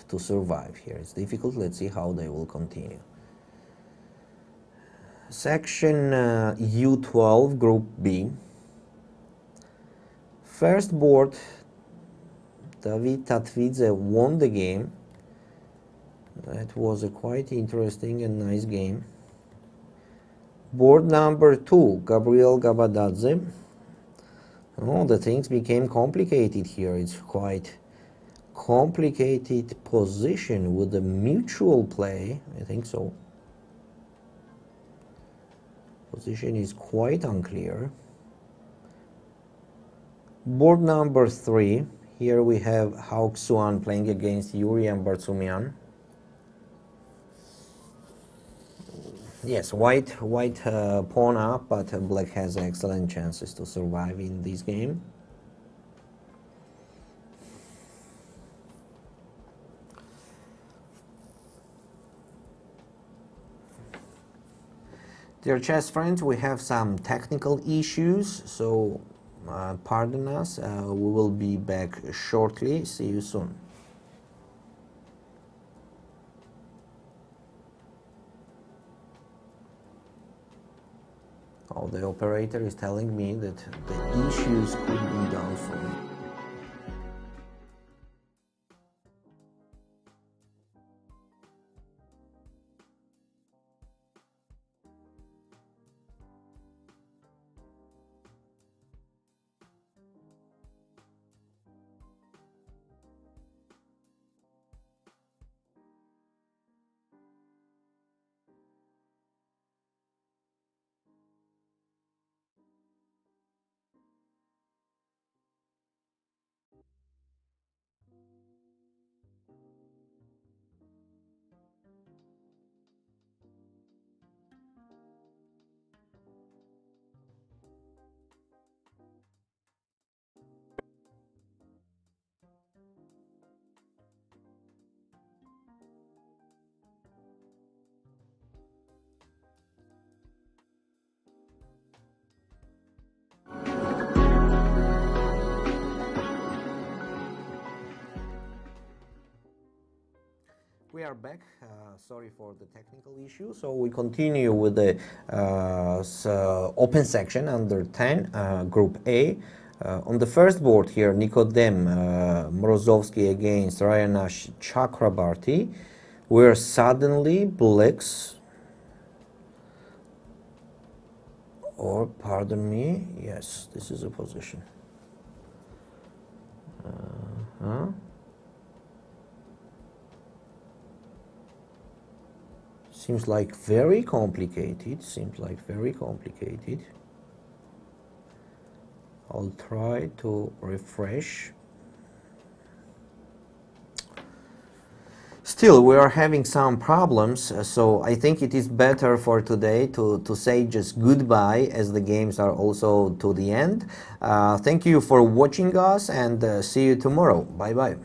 S4: to survive here. It's difficult. Let's see how they will continue. Section U12, Group B. First board, David Tatvidze won the game. That was a quite interesting and nice game. Board number 2, Gabriel Gabadadze. Oh, the things became complicated here. It's quite complicated position with the mutual play. I think so. Position is quite unclear. Board number 3. Here we have Hao Xuan playing against Yuri and Bartsumian. Yes, white pawn up, but black has excellent chances to survive in this game. Dear chess friends, we have some technical issues, so pardon us. We will be back shortly. See you soon. Oh, the operator is telling me that the issues could be done soon. are back. Sorry for the technical issue. So we continue with the open section under 10, Group A. On the first board here, Nikodem Morozovsky against Ryanash Chakrabarti, where suddenly blacks, or pardon me, yes, this is a position. Seems like very complicated. I'll try to refresh. Still, we are having some problems, so I think it is better for today to say just goodbye, as the games are also to the end. Thank you for watching us, and see you tomorrow. Bye bye.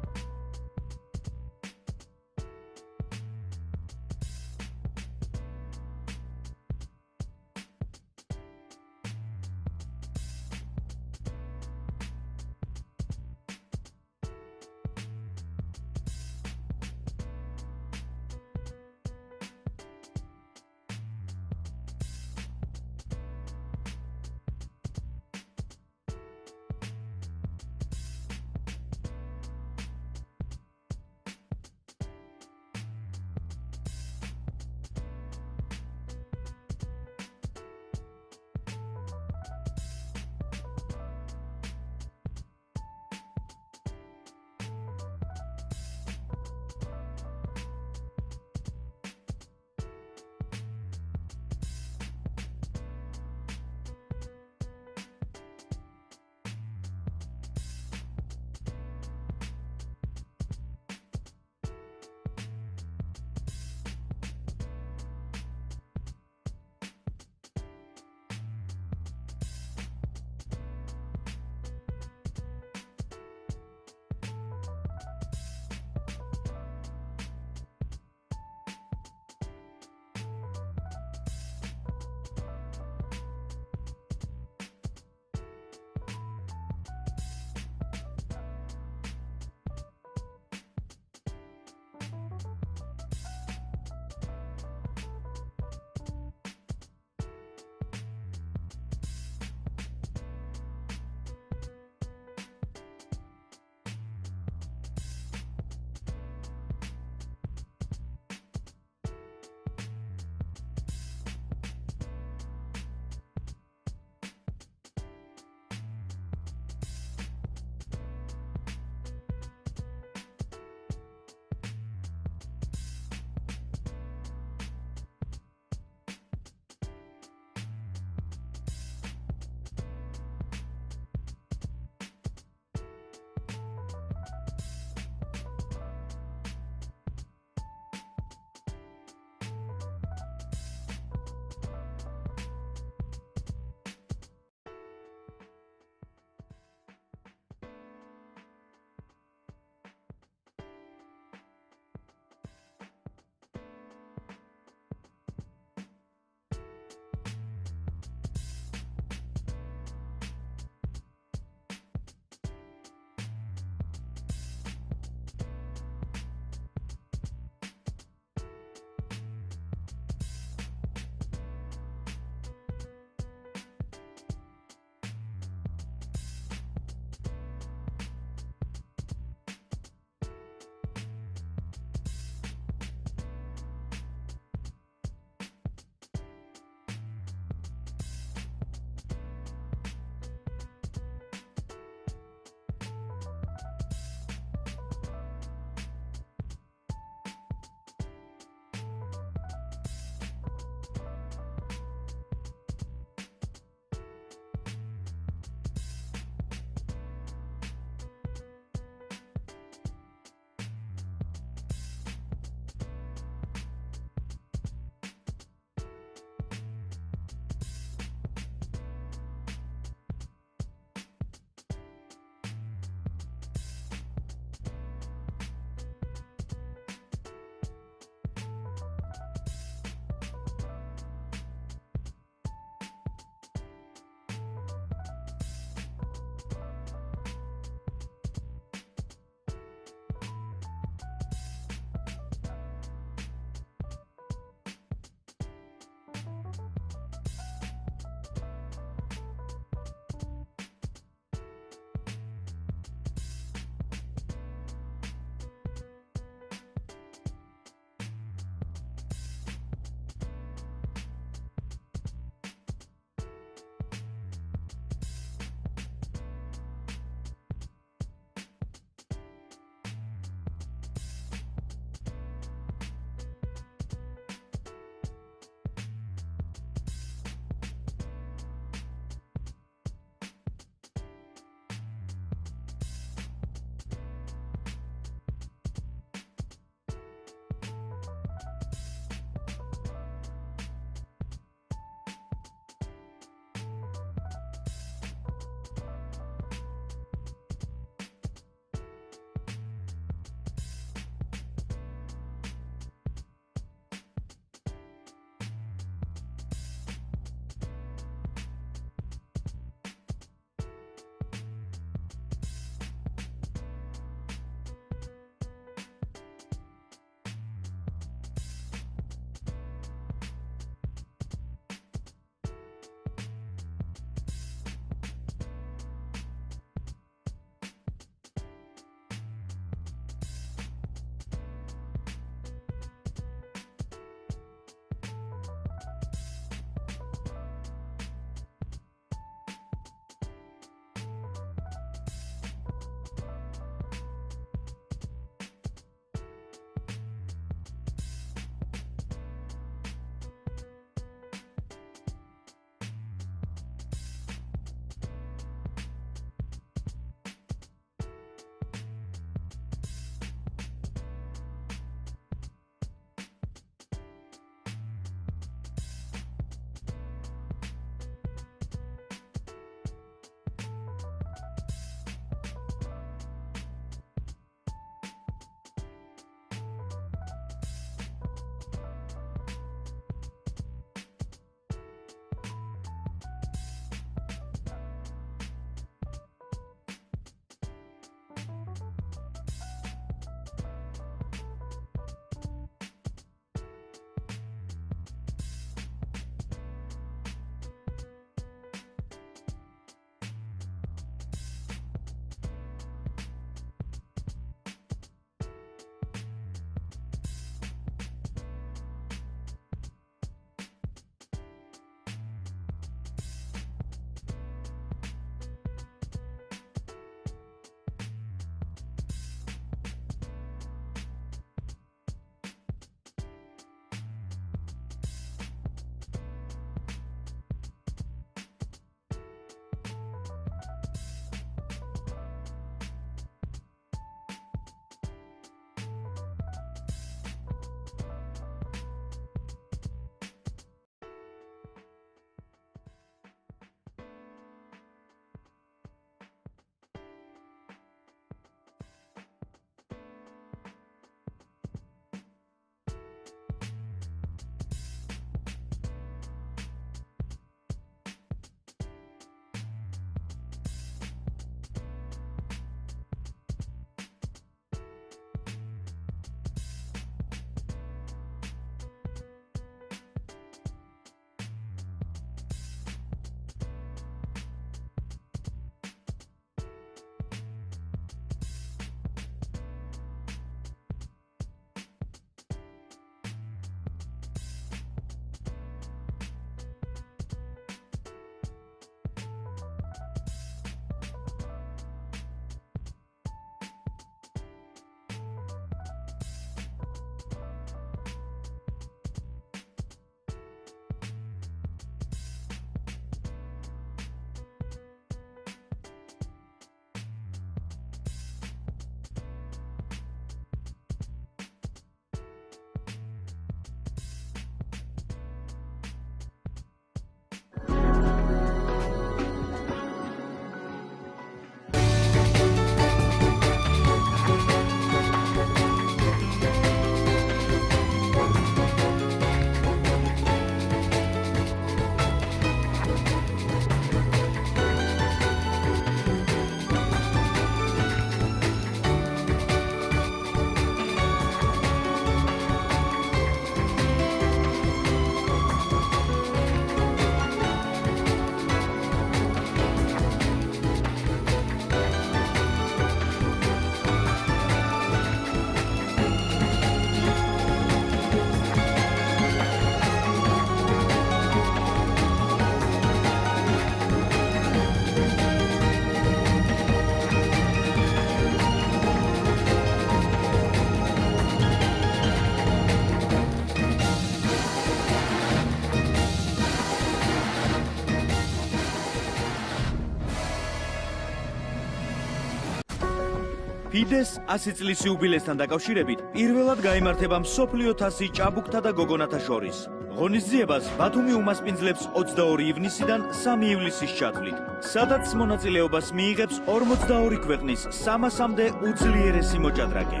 S1: ფიდეს 100 წლის იუბილესთან დაკავშირებით პირველად გაიმართება მსოფლიო თასი ჭაბუკთა და გოგონათა შორის. ღონისძიებას ბათუმი უმასპინძლებს 22 ივნისიდან 3 ივლისის ჩათვლით, სადაც მონაწილეობას მიიღებს 42 ქვეყნის 300-მდე უძლიერესი მოჭადრაკე.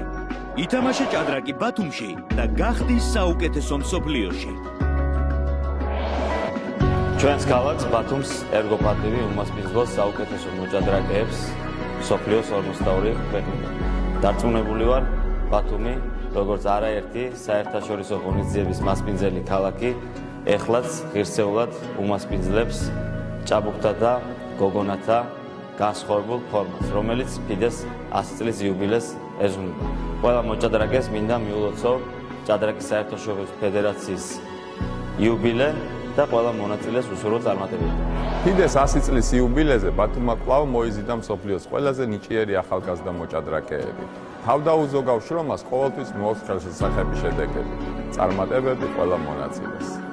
S1: ითამაშე ჭადრაკი ბათუმში და გახდის საუკეთესო მსოფლიოში.
S2: ჩვენს ქალაქს ბათუმს ერგოპატივი უმასპინძლოს საუკეთესო მოჭადრაკეებს მსოფლიოს 52 ქვეყნიდან. დარწმუნებული ვარ, ბათუმი, როგორც არაერთი საერთაშორისო ღონისძიების მასპინძელი ქალაქი, ეხლაც ღირსეულად უმასპინძლებს ჭაბუკთა და გოგონათა განსხვავებულ ფორმას, რომელიც ფიდეს 100 წლის იუბილეს ეძღვნება. ყველა მოჭადრაკეს მინდა მიულოცო ჭადრაკის საერთაშორისო ფედერაციის იუბილე და ყველა მონაწილეს უსურვო წარმატებები.
S3: ფიდეს 100 წლის იუბილეზე ბათუმმა კვლავ მოიზიდა მსოფლიოს ყველაზე ნიჭიერი ახალგაზრდა მოჭადრაკეები. თავდაუზოგავ შრომას ყოველთვის მოაქვს ხელშესახები შედეგები. წარმატებები ყველა მონაწილეს.